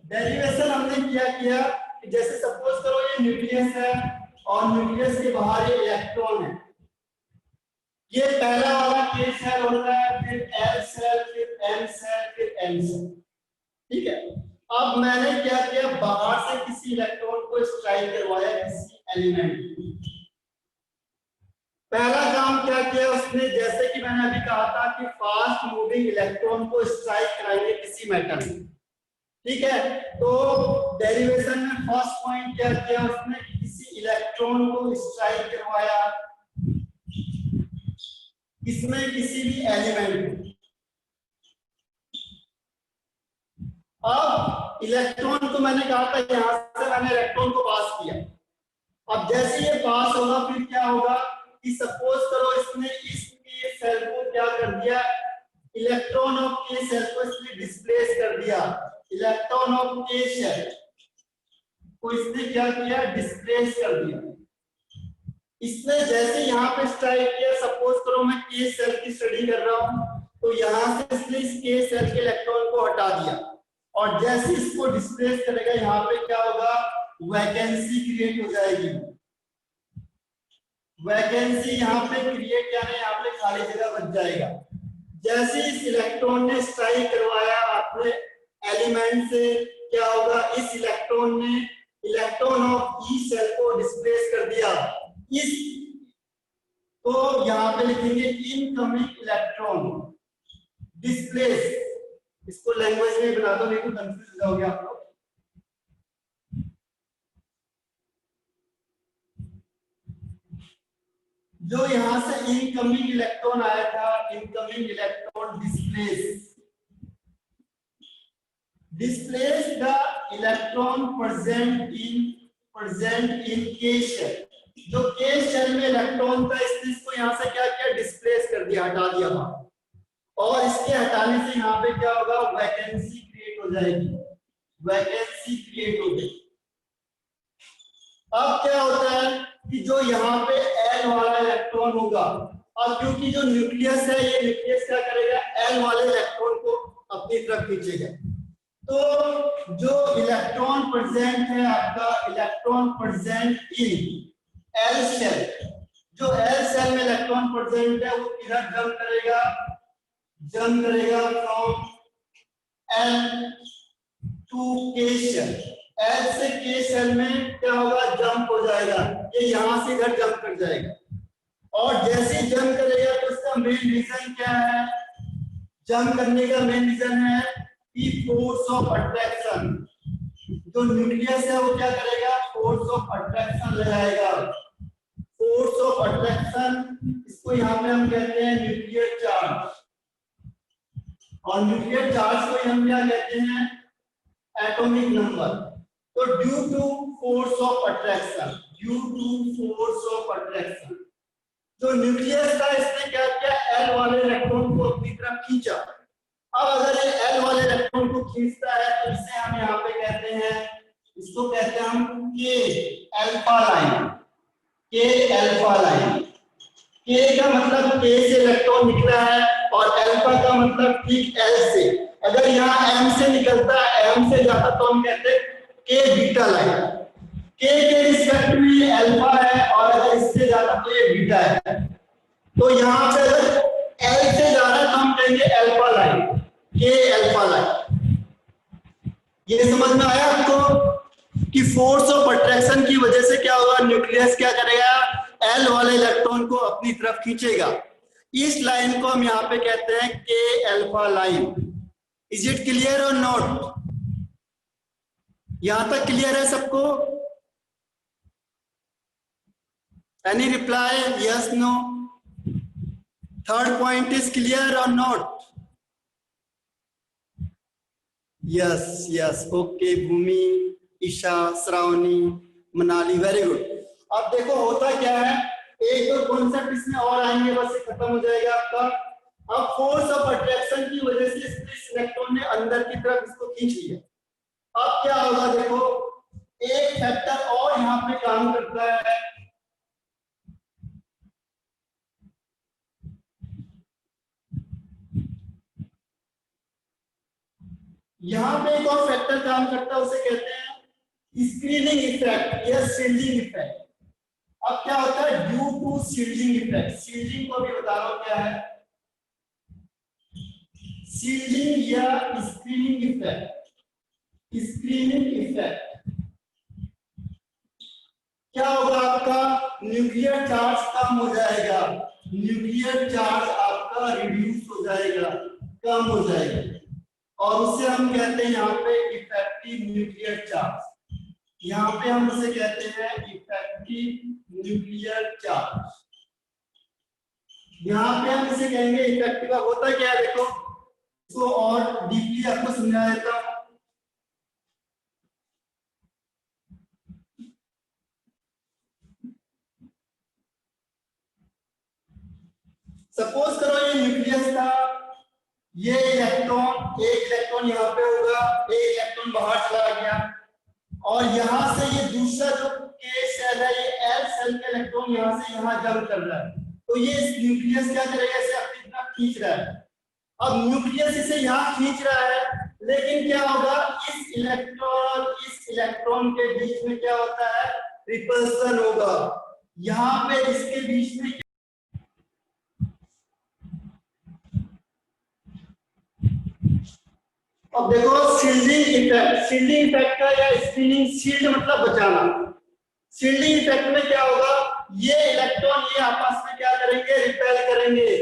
डेरिवेशन हमने क्या किया कि जैसे सपोज करो ये न्यूक्लियस है, और न्यूक्लियस के बाहर ये इलेक्ट्रॉन है। ये पहला वाला के सेल होता है, फिर एल सेल, फिर एम सेल, फिर एन सेल। ठीक है, अब मैंने क्या किया, बाहर से किसी इलेक्ट्रॉन को स्ट्राइक करवाया किसी एलिमेंट। पहला काम क्या किया उसने, जैसे कि मैंने अभी कहा था कि फास्ट मूविंग इलेक्ट्रॉन को स्ट्राइक कराएंगे किसी मेटल में। ठीक है, तो डेरिवेशन में फर्स्ट पॉइंट क्या किया उसने, किसी इलेक्ट्रॉन को स्ट्राइक करवाया इसमें किसी भी एलिमेंट। अब इलेक्ट्रॉन को मैंने कहा था यहां से मैंने इलेक्ट्रॉन को पास किया। अब जैसे ये पास होगा फिर क्या होगा कि सपोज करो इसने इस के सेल को क्या कर दिया, इलेक्ट्रॉन ऑफ के सेल को इसने डिस्प्लेस कर दिया। इलेक्ट्रॉन ऑफ के सेल को इसने क्या किया, डिस्प्लेस कर दिया। इसने जैसे यहाँ पे स्ट्राइक किया, सपोज करो मैं के सेल की स्टडी कर रहा हूं, तो यहां से इसने इस के सेल के इलेक्ट्रॉन को हटा दिया और जैसे इसको डिस्प्लेस करेगा यहाँ पे क्या होगा, वैकेंसी क्रिएट हो जाएगी। वैकेंसी यहाँ पे क्रिएट क्या है, यहाँ पे खाली जगह बच जाएगा। जैसे इस इलेक्ट्रॉन ने स्ट्राइक करवाया अपने एलिमेंट से, क्या होगा, इस इलेक्ट्रॉन ने इलेक्ट्रॉन ऑफ ई सेल को डिस्प्लेस कर दिया। इस तो यहाँ पे लिखेंगे इनकमिंग इलेक्ट्रॉन डिस्प्लेस। इसको लैंग्वेज में बना दो, नहीं तो कंफ्यूज हो जाओगे आप लोग। जो यहां से इनकमिंग इलेक्ट्रॉन आया था, incoming electron displace the electron present इन के शेल। जो के शेल में इलेक्ट्रॉन था इसको यहां से क्या किया, डिस्प्लेस कर दिया, हटा दिया वहां। और इसके हटाने से यहाँ पे क्या होगा, वैकेंसी क्रिएट हो जाएगी। वैकेंसी क्रिएट हो गई। अब क्या होता है कि जो यहाँ पे एल वाला इलेक्ट्रॉन होगा, अब क्योंकि जो न्यूक्लियस है ये न्यूक्लियस क्या करेगा, एल वाले इलेक्ट्रॉन को अपनी तरफ खींचेगा। तो जो इलेक्ट्रॉन प्रेजेंट है आपका, electron present in L shell, जो एल सेल में इलेक्ट्रॉन प्रेजेंट है वो किधर जंप करेगा, जंप करेगा from L to K shell. L से के शेल में क्या होगा, जंप हो जाएगा, ये यहां से इधर जंप कर जाएगा। और जैसे जंप करेगा तो उसका मेन रीजन क्या है, जंप करने का मेन रीजन है कि फोर्स ऑफ अट्रैक्शन। जो न्यूक्लियस है वो क्या करेगा, फोर्स ऑफ अट्रैक्शन लगाएगा। फोर्स ऑफ अट्रैक्शन, इसको यहाँ पे हम कहते हैं न्यूक्लियर चार्ज। और न्यूक्लियर चार्ज को हम क्या कहते हैं, एटॉमिक नंबर। तो due to force of attraction, due to force of attraction, जो न्यूक्लियस था इसने क्या किया, एल वाले इलेक्ट्रॉन को अपनी तरफ खींचा। अब अगर ये एल वाले इलेक्ट्रॉन को खींचता है तो इसे हम यहाँ पे कहते हैं, इसको कहते हैं हम के अल्फा लाइन। के अल्फा लाइन, के का मतलब के से इलेक्ट्रॉन निकला है और अल्फा का मतलब ठीक एल से। अगर यहाँ एम से निकलता है, एम से जाता तो हम कहते हैं के बीटा लाइन। के रिस्पेक्ट में अल्फा है और अगर इससे जाता तो ये बीटा है। तो यहाँ पे अगर एल से जा रहा है तो हम कहेंगे अल्फा लाइन, के अल्फा लाइन। ये समझ में आया आपको कि फोर्स ऑफ अट्रैक्शन की वजह से क्या होगा, न्यूक्लियस क्या करेगा, एल वाले इलेक्ट्रॉन को अपनी तरफ खींचेगा। इस लाइन को हम यहाँ पे कहते हैं के alpha line. Is it clear और नॉट? यहां तक क्लियर है सबको? Any reply, yes no? Third point is clear और not? Yes yes, okay. Bhoomi, Isha, Shravani, Manali, very good. अब देखो होता क्या है, एक दो कॉन्सेप्ट इसमें और आएंगे, बस ये खत्म हो जाएगा आपका। अब फोर्स ऑफ अट्रैक्शन की वजह से इस इलेक्ट्रॉन ने अंदर की तरफ इसको खींच लिया। अब क्या होगा, देखो एक फैक्टर और यहाँ पे काम करता है। यहाँ पे एक और फैक्टर काम करता है, उसे कहते हैं स्क्रीनिंग इफेक्ट या शील्डिंग इफेक्ट। अब क्या होता है due to shielding effect, shielding को भी बता रहा हूं क्या है, शील्डिंग या स्क्रीनिंग इफेक्ट, स्क्रीनिंग इफेक्ट क्या होगा, आपका न्यूक्लियर चार्ज कम हो जाएगा, न्यूक्लियर चार्ज आपका रिड्यूस हो जाएगा, कम हो जाएगा, और उसे हम कहते हैं यहाँ पे इफेक्टिव न्यूक्लियर चार्ज, यहाँ पे हम उसे कहते हैं इफेक्टिव न्यूक्लियर चार्ज, यहाँ पे हम इसे कहेंगे इफेक्टिव। होता क्या है देखो, इसको और डीपली आपको समझा देता हूं। सपोज करो ये न्यूक्लियस था, ये इलेक्ट्रॉन, एक इलेक्ट्रॉन यहाँ पे होगा, एक इलेक्ट्रॉन बाहर चला गया, और यहाँ से ये दूसरा जो के सेल है, ये एल सेल के इलेक्ट्रॉन यहाँ से यहाँ जंप कर रहा है, तो ये न्यूक्लियस क्या करेगा, इसे अपनी तरफ खींच रहा है। अब न्यूक्लियस इसे यहाँ खींच रहा है, लेकिन क्या होगा, इस इलेक्ट्रॉन के बीच में क्या होता है, रिपल्सन होगा, यहाँ पे इसके बीच में अब देखो शील्डिंग इफेक्ट, शील्डिंग इफेक्ट का या स्क्रीनिंग, शील्ड मतलब बचाना, शील्डिंग इफेक्ट में क्या होगा, ये इलेक्ट्रॉन ये आपस में क्या करेंगे, रिपेल करेंगे,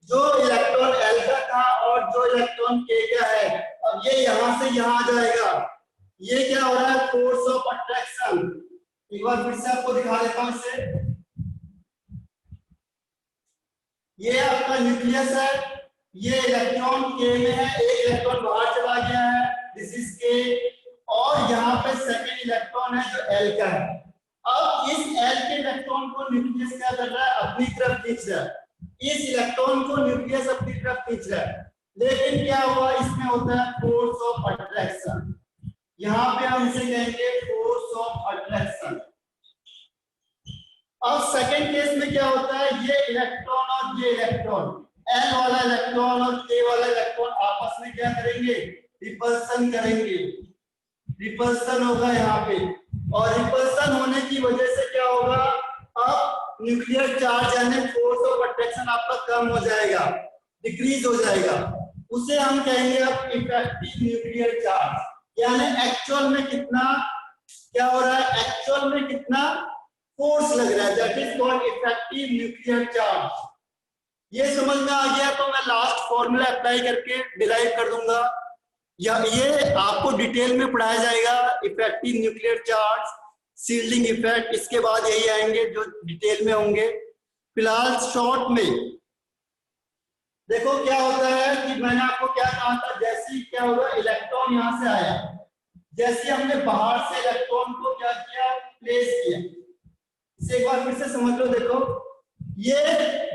जो इलेक्ट्रॉन एल का था और जो इलेक्ट्रॉन के का है, अब ये यहां से यहां आ जाएगा, ये क्या हो रहा है, फोर्स ऑफ अट्रैक्शन। एक बार फिर से आपको दिखा देता हूं इसे, ये आपका न्यूक्लियस है, ये इलेक्ट्रॉन के में है, एक इलेक्ट्रॉन बाहर चला गया है, दिस इज के, और यहाँ पे सेकंड इलेक्ट्रॉन है जो एल का है। अब इस एल के इलेक्ट्रॉन को न्यूक्लियस क्या कर रहा है, अपनी तरफ खींच रहा है, इस इलेक्ट्रॉन को न्यूक्लियस अपनी तरफ खींच रहा है, लेकिन क्या हुआ, इसमें होता है फोर्स ऑफ अट्रैक्शन, यहाँ पे हम इसे कहेंगे फोर्स ऑफ अट्रैक्शन। अब सेकंड केस में क्या होता है, ये इलेक्ट्रॉन और ये इलेक्ट्रॉन, एल वाला इलेक्ट्रॉन और के वाला इलेक्ट्रॉन आपस में क्या करेंगे, रिपल्सन करेंगे, रिपल्सन होगा यहाँ पे, और रिपल्सन होने की वजह से क्या होगा, अब न्यूक्लियर चार्ज यानी फोर्स ऑफ अट्रैक्शन आपका कम हो जाएगा, डिक्रीज हो जाएगा, उसे हम कहेंगे अब इफेक्टिव न्यूक्लियर चार्ज, यानी एक्चुअल में कितना क्या हो रहा है, एक्चुअल में कितना फोर्स लग रहा है, that is called effective nuclear charge. ये समझ में आ गया तो मैं लास्ट फॉर्मूला अप्लाई करके डिराइव कर दूंगा, या ये आपको डिटेल में पढ़ाया जाएगा, effective nuclear charge, shielding effect, इसके बाद यही आएंगे जो डिटेल में होंगे। फिलहाल शॉर्ट में देखो क्या होता है कि मैंने आपको क्या कहा था, जैसे ही क्या होगा, इलेक्ट्रॉन यहां से आया, जैसे हमने बाहर से इलेक्ट्रॉन को क्या किया, प्लेस किया, इसे एक बार फिर से समझ लो, देखो ये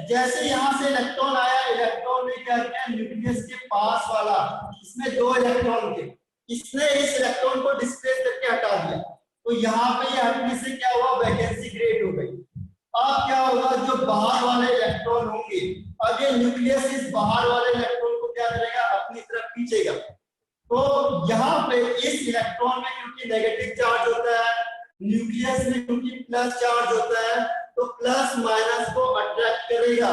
जैसे यहां से इलेक्ट्रॉन आया, इलेक्ट्रॉन ने क्या किया, न्यूक्लियस के पास वाला, इसमें दो इलेक्ट्रॉन थे, इसने इस इलेक्ट्रॉन को डिस्प्लेस करके हटा दिया, तो यहाँ पे ये हटने से क्या हुआ, वैकेंसी क्रिएट हो गई। अब क्या होगा, जो बाहर वाले इलेक्ट्रॉन होंगे, अब ये न्यूक्लियस इस बाहर वाले इलेक्ट्रॉन को क्या करेगा, अपनी तरफ खींचेगा, तो यहाँ पे इस इलेक्ट्रॉन में क्योंकि नेगेटिव चार्ज होता है, न्यूक्लियस में क्योंकि प्लस चार्ज होता है, तो प्लस माइनस को अट्रैक्ट करेगा,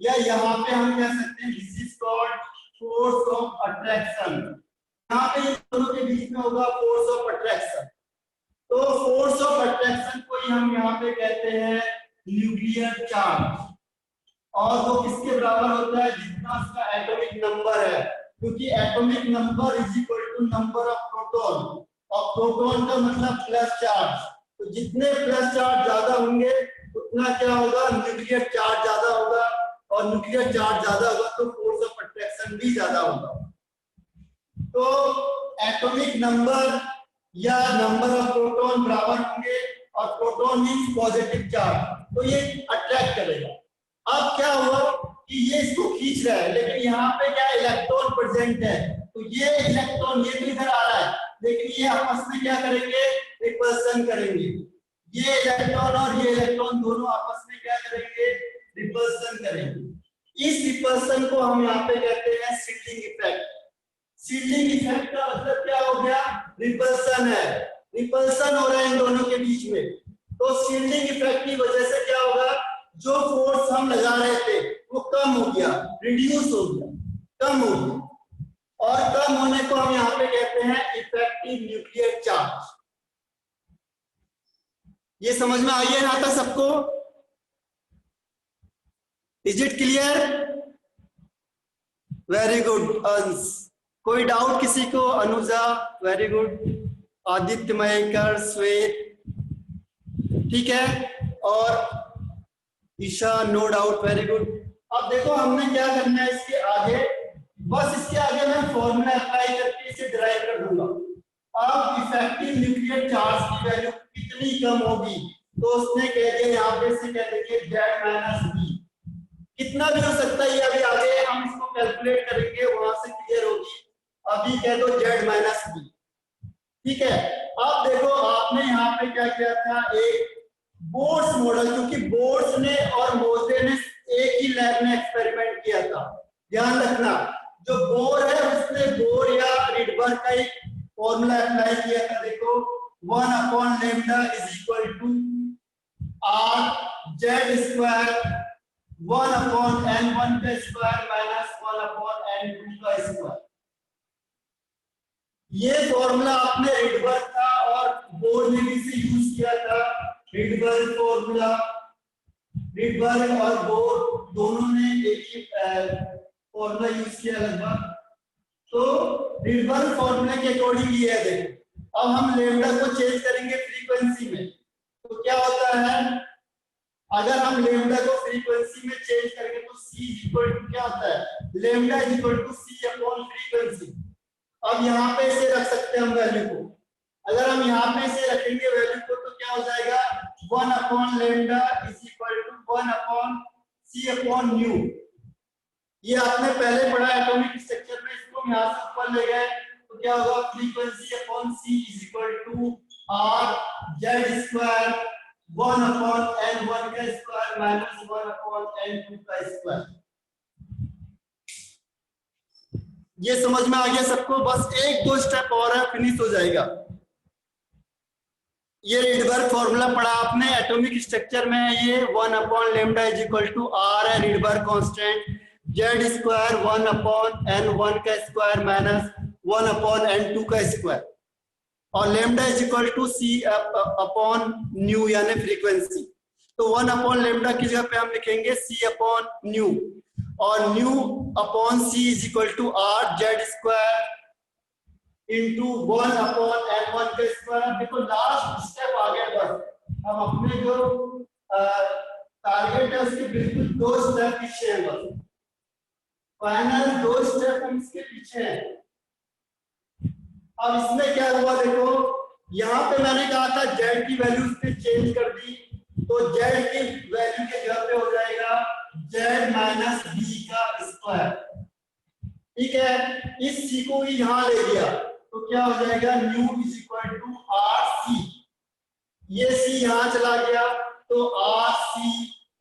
या यहाँ पे हम कह सकते हैं this is called force of attraction, यहाँ पे इन दोनों के बीच में होगा फोर्स ऑफ अट्रैक्शन, तो फोर्स ऑफ अट्रैक्शन को ही हम यहाँ पे कहते हैं न्यूक्लियर चार्ज, और वो किसके बराबर होता है, जितना उसका एटॉमिक नंबर है, क्योंकि atomic number is equal to number of proton, और प्रोटॉन का मतलब प्लस चार्ज, तो जितने प्लस चार्ज ज्यादा होंगे उतना क्या होगा, न्यूक्लियर चार्ज ज्यादा होगा, और न्यूक्लियर चार्ज ज्यादा होगा तो फोर्स ऑफ अट्रैक्शन भी ज्यादा होगा। तो एटॉमिक नंबर या नंबर ऑफ प्रोटॉन बराबर होंगे, और प्रोटॉन मींस पॉजिटिव चार्ज, तो ये अट्रैक्ट करेगा। अब क्या हुआ कि ये इसको खींच रहा है, लेकिन यहाँ पे क्या इलेक्ट्रॉन प्रेजेंट है, तो ये इलेक्ट्रॉन ये भी इधर आ रहा है, लेकिन ये आपस में क्या करेंगे, रिपल्सन करेंगे, ये इलेक्ट्रॉन और ये इलेक्ट्रॉन दोनों आपस में क्या करेंगे, रिपल्सन करेंगे। इस रिपल्सन को हम यहाँ पे कहते हैं शील्डिंग इफेक्ट। शील्डिंग इफेक्ट का मतलब क्या हो गया, रिपल्सन है, रिपल्सन हो रहा है इन दोनों के बीच में, तो शील्डिंग इफेक्ट की वजह से क्या होगा, जो फोर्स हम लगा रहे थे वो कम हो गया, रिड्यूस हो गया, कम हो गया। और कम होने को हम यहाँ पे कहते हैं इफेक्टिव न्यूक्लियर चार्ज। ये समझ में आई है यहां तक सबको? Is it clear? Very good Ansh. कोई डाउट किसी को? अनुजा वेरी गुड, आदित्य मयकर, श्वेत ठीक है, और Isha no doubt very good. अब देखो हमने क्या करना है इसके आगे, बस इसके आगे मैं फॉर्मूला अप्लाई करके इसे डिराइव कर दूंगा। अब इफेक्टिव न्यूक्लियर चार्ज की वैल्यू कितनी कम होगी, तो उसने कह दिया यहाँ पे से कह देंगे Z-B। कितना भी हो सकता है ये अभी आगे हम इसको कैलकुलेट करेंगे, वहां से क्लियर होगी। अभी कह दो Z-B, ठीक है। अब देखो आपने यहाँ पे क्या किया था, एक बोर्स मॉडल, क्योंकि बोर्स ने और मोजे ने एक ही लैब में एक्सपेरिमेंट किया था। ध्यान रखना, जो बोर है उसने बोर या रिडबर्ग का एक फॉर्मूला अप्लाई किया था। देखो 1/λ = R(Z²) 1/N1² - 1/N2²। ये फॉर्मूला आपने रिडबर्ग का और बोर ने भी से यूज किया था। रिडबर्ग फॉर्मूला, रिडबर्ग और बोर दोनों ने एक ही फॉर्मूला यूज किया लगभग। तो रिडबर्ग फॉर्मूले के अकॉर्डिंग ये है। देखो अब हम लैम्डा को चेंज करेंगे फ्रीक्वेंसी में, तो क्या होता है, अगर हम लैम्डा को फ्रीक्वेंसी में चेंज करेंगे तो C क्या होता है, लैम्डा C/फ्रीक्वेंसी। अब यहाँ पे इसे रख सकते हैं हम वैल्यू को। अगर हम यहाँ पे इसे रखेंगे वैल्यू को तो क्या हो जाएगा, 1/λ = 1/C/ν। ये आपने पहले पढ़ा एटॉमिक स्ट्रक्चर में, इसको हम यहाँ से ऊपर ले गए तो क्या होगा, frequency upon C = R(Z²) 1/N1² - 1/N2²। ये समझ में आ गया सबको? बस एक दो स्टेप और है, फिनिश हो जाएगा। ये रिडबर्ग फॉर्मूला पढ़ा आपने एटॉमिक स्ट्रक्चर में, ये 1/λ = R है Rydberg constant, Z² 1/N1² - 1/N2², और लैम्डा = C/ν यानी फ्रीक्वेंसी। तो 1/λ की जगह पे हम लिखेंगे C/ν, और ν/C = R(Z²) * 1/N1²। देखो लास्ट स्टेप आ गया, बस हम अपने जो टारगेट है उसके बिल्कुल 2 स्टेप पीछे है, बस फाइनल 2 स्टेप हम इसके पीछे हैं। अब इसमें क्या हुआ, देखो यहाँ पे मैंने कहा था Z की वैल्यू पे चेंज कर दी, तो Z की वैल्यू के जगह पे हो जाएगा Z-B²। ठीक है, इस C को भी यहाँ ले लिया तो क्या हो जाएगा, ν = RC। ये C यहाँ चला गया तो RC,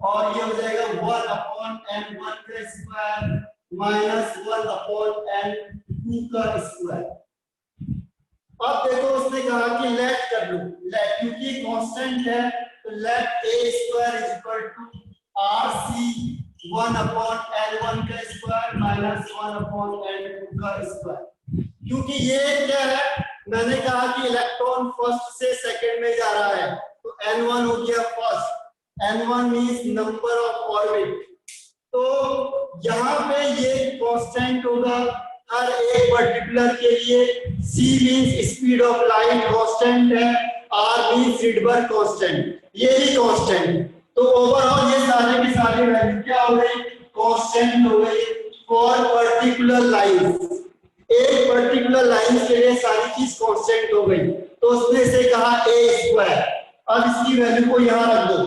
और ये हो जाएगा 1/N1² - 1/N2²। अब देखो उसने कहा कि लेट कर लो, लेट क्योंकि कांस्टेंट है तो late A² = RC 1/N1² - 1/N2²। क्योंकि ये क्या है, मैंने कहा कि इलेक्ट्रॉन फर्स्ट से सेकंड में जा रहा है, तो N1 हो गया first, N1 means number of orbit. तो यहाँ पे ये कांस्टेंट होगा हर एक पर्टिकुलर के लिए। C means speed of light constant है, R मींस रिडबर्ग कांस्टेंट, ये भी कांस्टेंट। तो ओवरऑल ये सारे की सारी वैल्यू क्या हो गई, कांस्टेंट हो गई फॉर पर्टिकुलर लाइन। एक पर्टिकुलर लाइन के लिए सारी चीज कांस्टेंट हो गई, तो उसने से कहा A²। अब इसकी वैल्यू को यहां रख दो,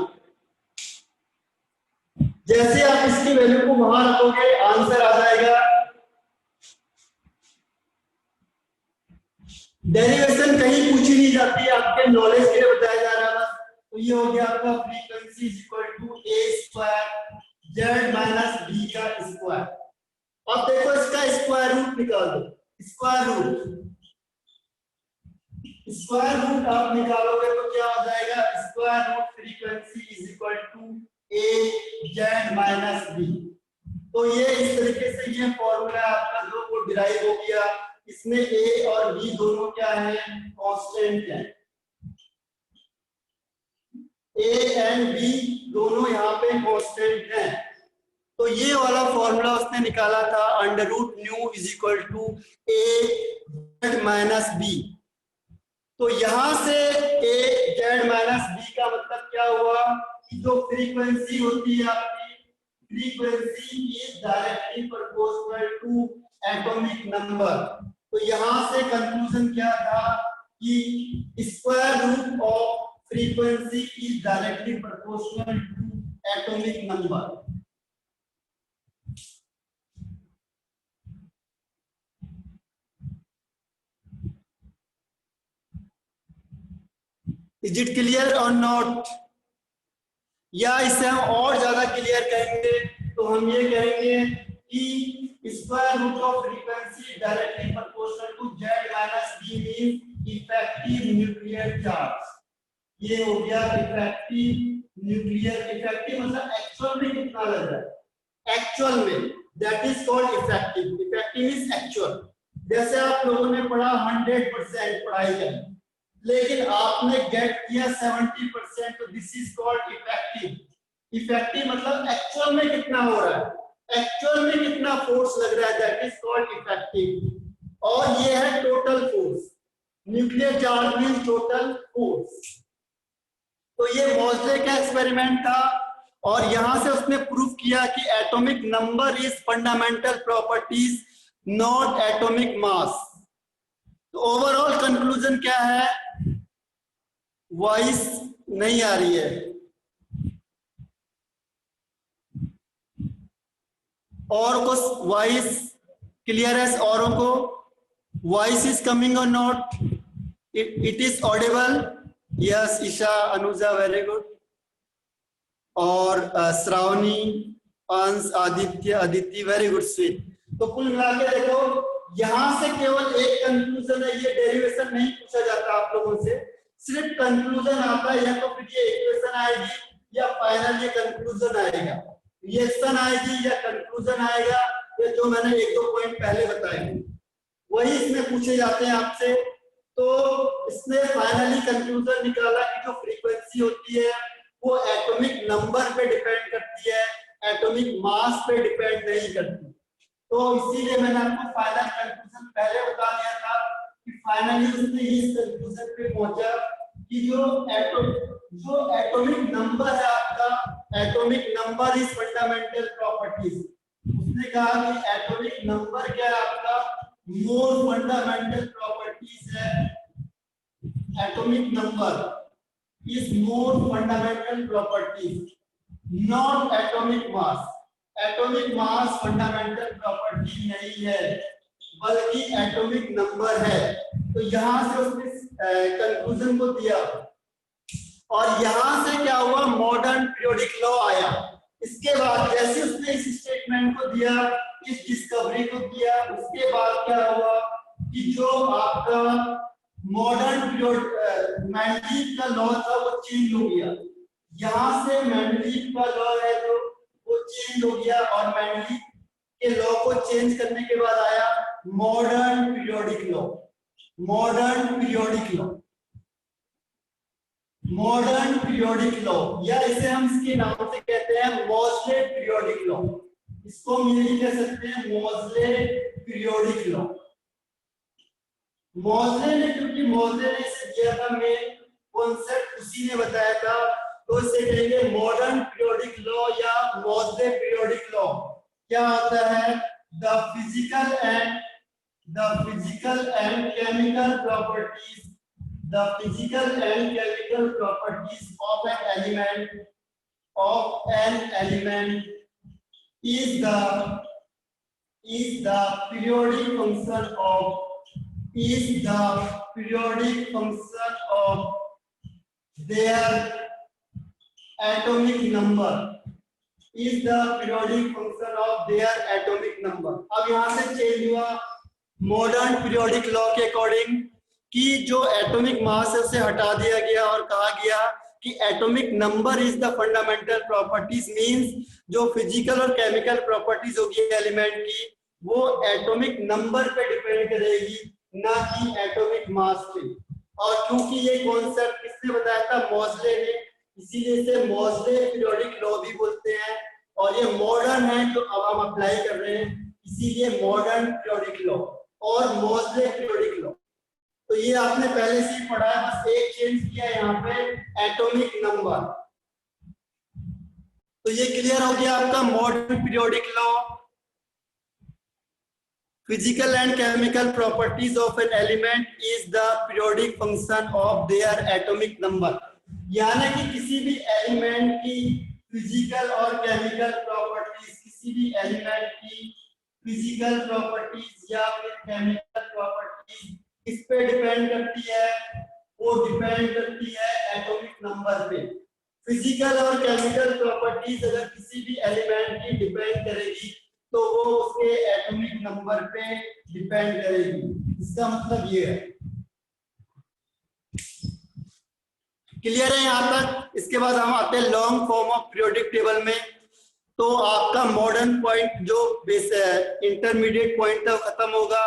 जैसे आप इसकी वैल्यू को वहां रखोगे आंसर आ जाएगा। डेरिवेशन कहीं पूछी नहीं जाती, आपके नॉलेज के लिए बताया जा रहा है बस। तो ये हो गया आपका फ्रीक्वेंसी = A² Z-B²। अब देखो इसका स्क्वायर रूट निकाल दो, स्क्वायर रूट आप निकालोगे तो क्या हो जाएगा, स्क्वायर रूट माइनस बी। तो ये इस तरीके से ये फॉर्मूला आपका जो वो डिराइव हो गया। इसमें ए और बी दोनों क्या है, कांस्टेंट है। ए एंड बी दोनों यहाँ पे कांस्टेंट हैं। तो ये वाला फॉर्मूला उसने निकाला था, under root nu is equal to A Z minus B. तो यहां से ए जेड माइनस बी का मतलब क्या हुआ कि जो फ्रीक्वेंसी होती है आपकी, frequency is directly proportional to atomic number. तो यहां से कंक्लूजन क्या था कि square root of frequency is directly proportional to atomic number. Is it clear और नॉट? या इसे हम और ज्यादा क्लियर करेंगे तो हम ये कहेंगे कि square root of frequency directly proportional to Z minus B means effective nuclear charge. ये हो गया इफेक्टिव न्यूक्लियर, इफेक्टिव मतलब एक्चुअल में कितना लग रहा है, एक्चुअल में, that is called effective. Effective is actual. जैसे आप लोगों ने पढ़ा 100% पढ़ाई करें, लेकिन आपने गेट किया 70%, तो this is called effective. Effective मतलब एक्चुअल में कितना हो रहा है, एक्चुअल में कितना फोर्स लग रहा है, दैट इज कॉल्ड इफेक्टिव। और ये है total force, nuclear charge means total force. तो ये मोज़ले का एक्सपेरिमेंट था और यहां से उसने प्रूव किया कि atomic number is fundamental properties not atomic mass. तो ओवरऑल कंक्लूजन क्या है, वॉइस नहीं आ रही है, और कुछ वॉइस क्लियर है, औरों को वॉइस इज कमिंग और not, it is audible? Yes Isha, Anuja very good, और Shravani, Ansh, Aditya, Aditi very good, sweet. तो कुल मिला के देखो यहां से केवल एक कंक्लूजन है, ये डेरिवेशन नहीं पूछा जाता आप लोगों से, सिर्फ कंक्लूजन आता है, या तो फिर ये इक्वेशन आएगी या फाइनल ये कंक्लूजन आएगा, रिएक्शन आएगी या कंक्लूजन आएगा, ये जो मैंने एक दो पॉइंट पहले बताए वही इसमें पूछे जाते हैं आपसे। तो इसने फाइनली कंक्लूजन निकाला कि जो फ्रीक्वेंसी होती है वो एटॉमिक नंबर पे डिपेंड करती है, एटॉमिक मास पे डिपेंड नहीं करती। तो इसीलिए मैंने आपको फाइनल कंक्लूजन पहले बता दिया था कि फाइनली उसने इस कंक्लूजन पे पहुंचा कि जो एटॉमिक नंबर है आपका, atomic number is fundamental properties. उसने कहा कि एटॉमिक नंबर क्या है आपका, मोर फंडामेंटल प्रॉपर्टीज है। Atomic number is more fundamental properties not atomic mass. Atomic mass fundamental property नहीं है बल्कि एटॉमिक नंबर है। तो यहां से उसने कंक्लूजन को दिया और यहां से क्या हुआ, मॉडर्न पीरियोडिक लॉ आया। इसके बाद जैसे उसने इस स्टेटमेंट को दिया, इस डिस्कवरी को किया, उसके बाद क्या हुआ कि जो आपका मॉडर्न पीरियड मेंडलीव का लॉ था वो चेंज हो गया। यहां से मेंडलीव का लॉ है जो वो चेंज हो गया और मेंडलीव के लॉ को चेंज करने के बाद आया modern periodic law. Modern periodic law, modern periodic law, या इसे हम इसके नाम से कहते हैं मोज़ले पीरियोडिक लॉ। इसको हम ये कह सकते हैं मोज़ले पीरियोडिक लॉ। मोज़ले ने, क्योंकि मोज़ले ने इसे दिया था, मेन कॉन्सेप्ट उसी ने बताया था, तो इसे कहेंगे मॉडर्न पीरियोडिक लॉ या मोज़ले पीरियोडिक लॉ। क्या होता है, the physical and chemical properties, the physical and chemical properties of an element is the periodic function of their atomic number, is the periodic function of their atomic number। अब यहां से change हुआ modern periodic law के according कि जो atomic mass है उसे हटा दिया गया और कहा गया कि atomic number is the fundamental properties, means जो फिजिकल और केमिकल प्रॉपर्टीज होगी एलिमेंट की वो एटॉमिक नंबर पे डिपेंड करेगी, ना कि एटॉमिक मास पे। और क्योंकि ये कॉन्सेप्ट किसने बताया था? मोज़ले ने, इसीलिए इसे मोज़ले पीरियोडिक लॉ भी बोलते हैं। और ये मॉडर्न है जो अब हम अप्लाई कर रहे हैं, इसीलिए मॉडर्न पीरियोडिक लॉ और मोज़ले पीरियोडिक लॉ। तो ये आपने पहले से ही पढ़ा है, बस एक चेंज किया यहाँ पे, एटॉमिक नंबर। तो ये क्लियर हो गया आपका modern periodic law. Physical and chemical properties of an element is the periodic function of their atomic number। यानी कि किसी भी एलिमेंट की फिजिकल और केमिकल प्रॉपर्टीज, किसी भी एलिमेंट की फिजिकल प्रॉपर्टीज या फिर केमिकल प्रॉपर्टीज किस पे डिपेंड करती है? वो डिपेंड करती है एटॉमिक नंबर पे। फिजिकल और केमिकल प्रॉपर्टीज अगर किसी भी एलिमेंट की डिपेंड करेगी तो वो उसके एटॉमिक नंबर पे डिपेंड करेगी। इसका मतलब ये है। क्लियर है यहाँ तक? इसके बाद हम आते हैं long form of periodic table में। तो आपका मॉडर्न पॉइंट जो बेस है, इंटरमीडिएट पॉइंट तक खत्म होगा।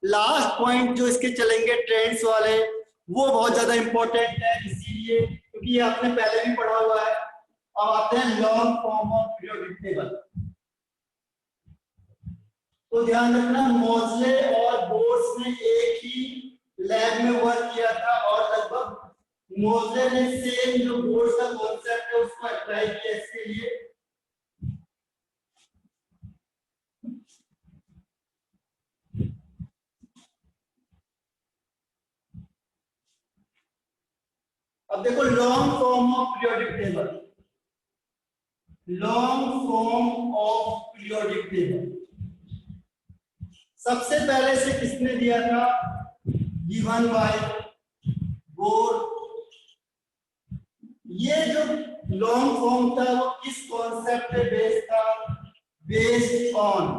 लास्ट पॉइंट जो इसके चलेंगे ट्रेंड्स वाले, वो बहुत ज्यादा इंपॉर्टेंट है, इसीलिए क्योंकि आपने पहले भी पढ़ा हुआ है। अब आते हैं long form of periodic table. तो ध्यान रखना, मोज़ले और बोर्स ने एक ही लैब में वर्क किया था और लगभग मोज़ले ने सेम जो बोर्स का कॉन्सेप्ट है उसको अप्लाई किया इसके लिए। अब देखो long form of periodic table, long form of periodic table सबसे पहले से किसने दिया था? Given bye bore. ये जो लॉन्ग फॉर्म था वो किस कॉन्सेप्ट पे बेस्ड था? बेस्ड ऑन,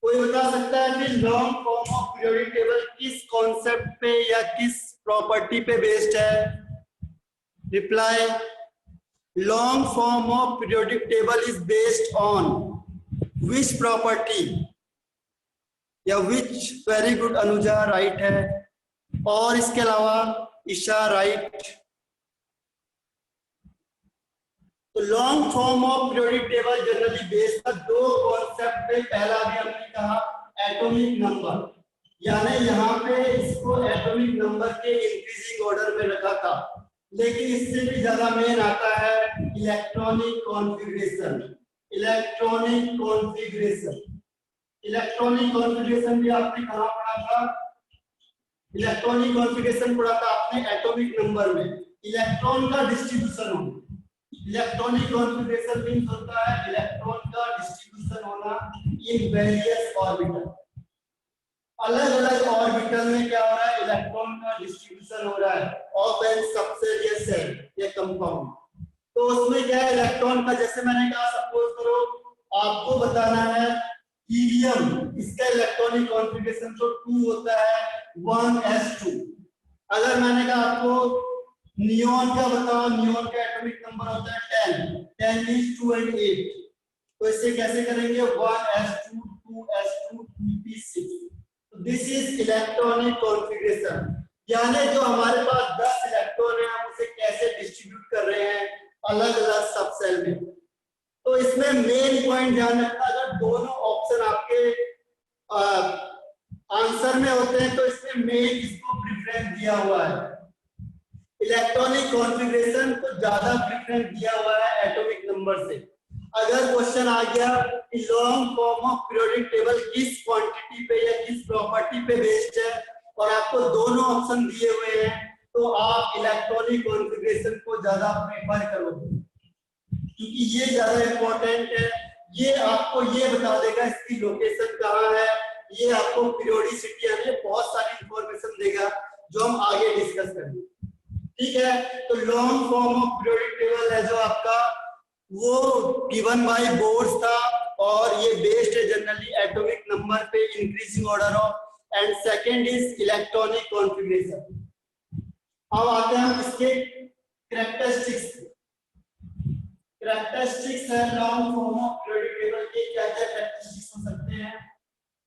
कोई बता सकता है कि long form of periodic table किस कॉन्सेप्ट पे या किस प्रॉपर्टी पे बेस्ड है? Reply, long form of periodic table is based on which property, या विच, वेरी गुड अनुजा, राइट है। और इसके अलावा ईशा, राइट। तो long form of periodic table generally based था दो कॉन्सेप्ट पे। पहला भी हमने कहा एटॉमिक नंबर, यानी यहाँ पे इसको एटॉमिक नंबर के इंक्रीजिंग ऑर्डर में रखा था, लेकिन इससे भी ज्यादा मेन आता है electronic configuration. Electronic configuration, electronic configuration भी आपने कहाँ पढ़ा था? इलेक्ट्रॉनिक कॉन्फ़िगरेशन पढ़ा था आपने एटॉमिक नंबर में। इलेक्ट्रॉन का डिस्ट्रीब्यूशन होना, इलेक्ट्रॉनिक कॉन्फ़िगरेशन मींस होता है इलेक्ट्रॉन का डिस्ट्रीब्यूशन होना इन वेरियस ऑर्बिटल। अलग अलग ऑर्बिटल में क्या हो रहा है? इलेक्ट्रॉन का डिस्ट्रीब्यूशन हो रहा है ऑफ एन सबसेरियर सेल या कंपाउंड। तो उसमें क्या है? इलेक्ट्रॉन का, जैसे मैंने कहा, सपोज करो आपको बताना है हीलियम, इसका इलेक्ट्रॉनिक कॉन्फ़िगरेशन तो 2 होता है, 1s2। अगर मैंने कहा आपको नियोन का बताओ, नियोन का एटॉमिक नंबर होता है 10, 10 मींस 2 and 8। तो इससे कैसे करेंगे? 1s2, 2s2, 2p6। तो दिस इज इलेक्ट्रॉनिक कॉन्फ़िगरेशन, यानी जो हमारे पास 10 इलेक्ट्रॉन है हम उसे कैसे डिस्ट्रीब्यूट कर रहे हैं अलग अलग सब सेल में। तो इसमें मेन पॉइंट ध्यान रखना, अगर दोनों ऑप्शन आपके आंसर में होते हैं तो इसमें मेन इसको प्रेफरेंस दिया हुआ है, इलेक्ट्रॉनिक कॉन्फ़िगरेशन को ज्यादा प्रेफरेंस दिया हुआ है एटॉमिक नंबर से। अगर क्वेश्चन आ गया कि long form of periodic table किस क्वांटिटी पे या किस प्रॉपर्टी पे बेस्ड है और आपको दोनों ऑप्शन दिए हुए हैं, तो आप इलेक्ट्रॉनिक कॉन्फ़िगरेशन को ज्यादा प्रेफर करोगे, क्योंकि ये ज्यादा इंपॉर्टेंट है। ये आपको ये बता देगा इसकी लोकेशन कहाँ है, ये आपको पीरियोडिसिटी यानी बहुत सारी इंफॉर्मेशन देगा जो हम आगे डिस्कस करेंगे। ठीक है, तो long form of periodic table है जो आपका, वो गिवन बाय बोर्स था और ये बेस्ड है जनरली एटॉमिक नंबर पे, increasing order of, and second is electronic configuration. अब आते हैं हम इसके कैरेक्टरिस्टिक्स है long form of periodic table के क्या क्या कैरेक्टरिस्टिक्स हो सकते हैं।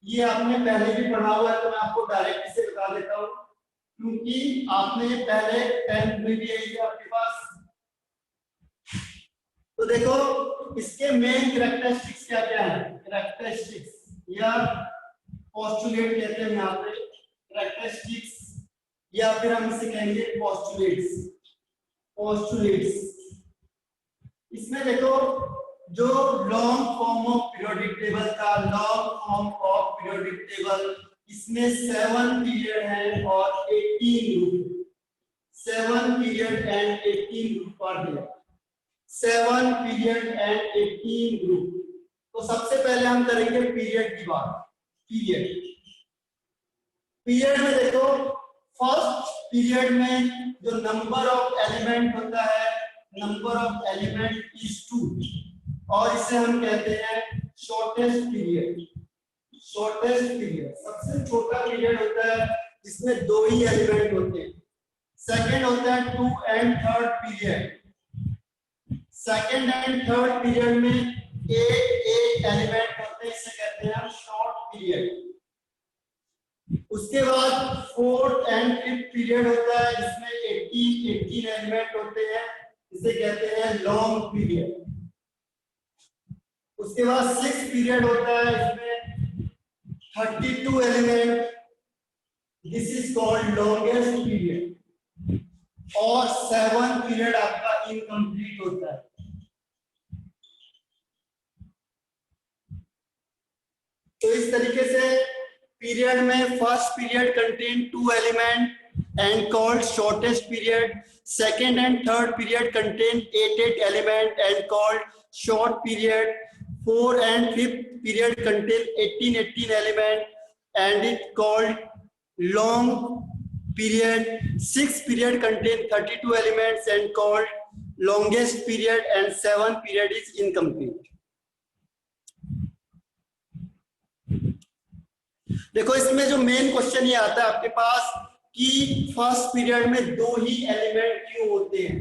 ये आपने पहले भी पढ़ा हुआ है तो मैं आपको डायरेक्ट इसे बता देता हूँ, क्योंकि आपने पहले 10th में भी यही था आपके पास। तो देखो इसके मेन कैरेक्टरिस्टिक्स क्या क्या है। कैरेक्टरिस्टिक्स या पोस्टुलेट कहते हैं यहाँ पे, कैरेक्टरिस्टिक्स या फिर हम इसे कहेंगे पोस्टुलेट्स। इसमें देखो जो long form of periodic table था, long form of periodic table, इसमें 7 पीरियड है और 18 group. 7 period and 18 group are there. 7 period and 18 group. तो सबसे पहले हम करेंगे पीरियड की बात। पीरियड में देखो फर्स्ट पीरियड में जो नंबर ऑफ एलिमेंट होता है, नंबर ऑफ एलिमेंट इज 2 और इसे हम कहते हैं शॉर्टेस्ट पीरियड। सबसे छोटा पीरियड होता है जिसमें 2 ही एलिमेंट होते हैं। सेकंड होता है 2 and third period. Second and third period में एक एलिमेंट होते हैं, इसे कहते हैं शॉर्ट पीरियड। उसके बाद फोर्थ एंड फिफ्थ पीरियड होता है जिसमें 18 एलिमेंट होते हैं, इसे कहते हैं लॉन्ग पीरियड। उसके बाद 6 पीरियड होता है इसमें 32 element, this is called longest period. और 7 पीरियड आपका इनकम्प्लीट होता है। तो इस तरीके से पीरियड में first period contain 2 element and called shortest period. Second and third period contain 8 element and called short period. 4 and 5th period contain 18 element and it called long period. 6th period contain 32 elements and called longest period and 7th period is incomplete. देखो इसमें जो main question ये आता है आपके पास कि first period में 2 ही element क्यों होते हैं।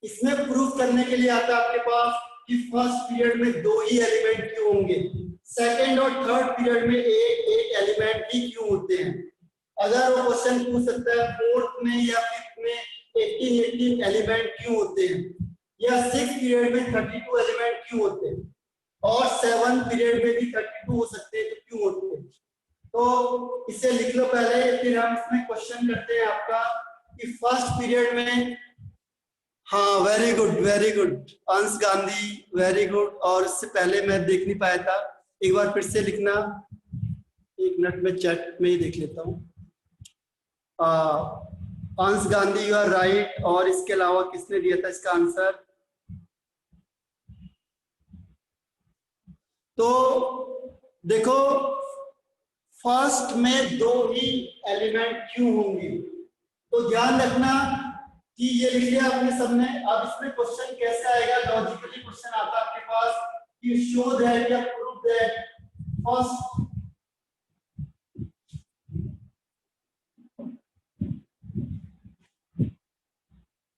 इसमें प्रूफ करने के लिए आता है आपके पास कि फर्स्ट पीरियड में 2 ही एलिमेंट क्यों होंगे, सेकंड और थर्ड पीरियड में एक एलिमेंट ही क्यों होते हैं। अगर वो क्वेश्चन पूछ सकता है फोर्थ में या फिफ्थ में 18 एलिमेंट क्यों होते हैं, या 6th पीरियड में 32 एलिमेंट क्यों होते हैं, और 7th पीरियड में भी 32 हो सकते हैं तो क्यों होते हैं। तो इसे लिख लो पहले, फिर हम इसमें क्वेश्चन करते हैं आपका कि फर्स्ट पीरियड में। हाँ वेरी गुड अंश गांधी, वेरी गुड। और इससे पहले मैं देख नहीं पाया था, एक बार फिर से लिखना। 1 मिनट में चैट में ही देख लेता हूँ। अंश गांधी यू आर राइट। और इसके अलावा किसने दिया था इसका आंसर। तो देखो फर्स्ट में 2 ही एलिमेंट क्यों होंगे, तो ध्यान रखना कि ये लिख लिया आपने सबने। अब इसमें क्वेश्चन कैसे आएगा, लॉजिकली क्वेश्चन आता है आपके पास कि शो दैट या प्रूव दैट फर्स्ट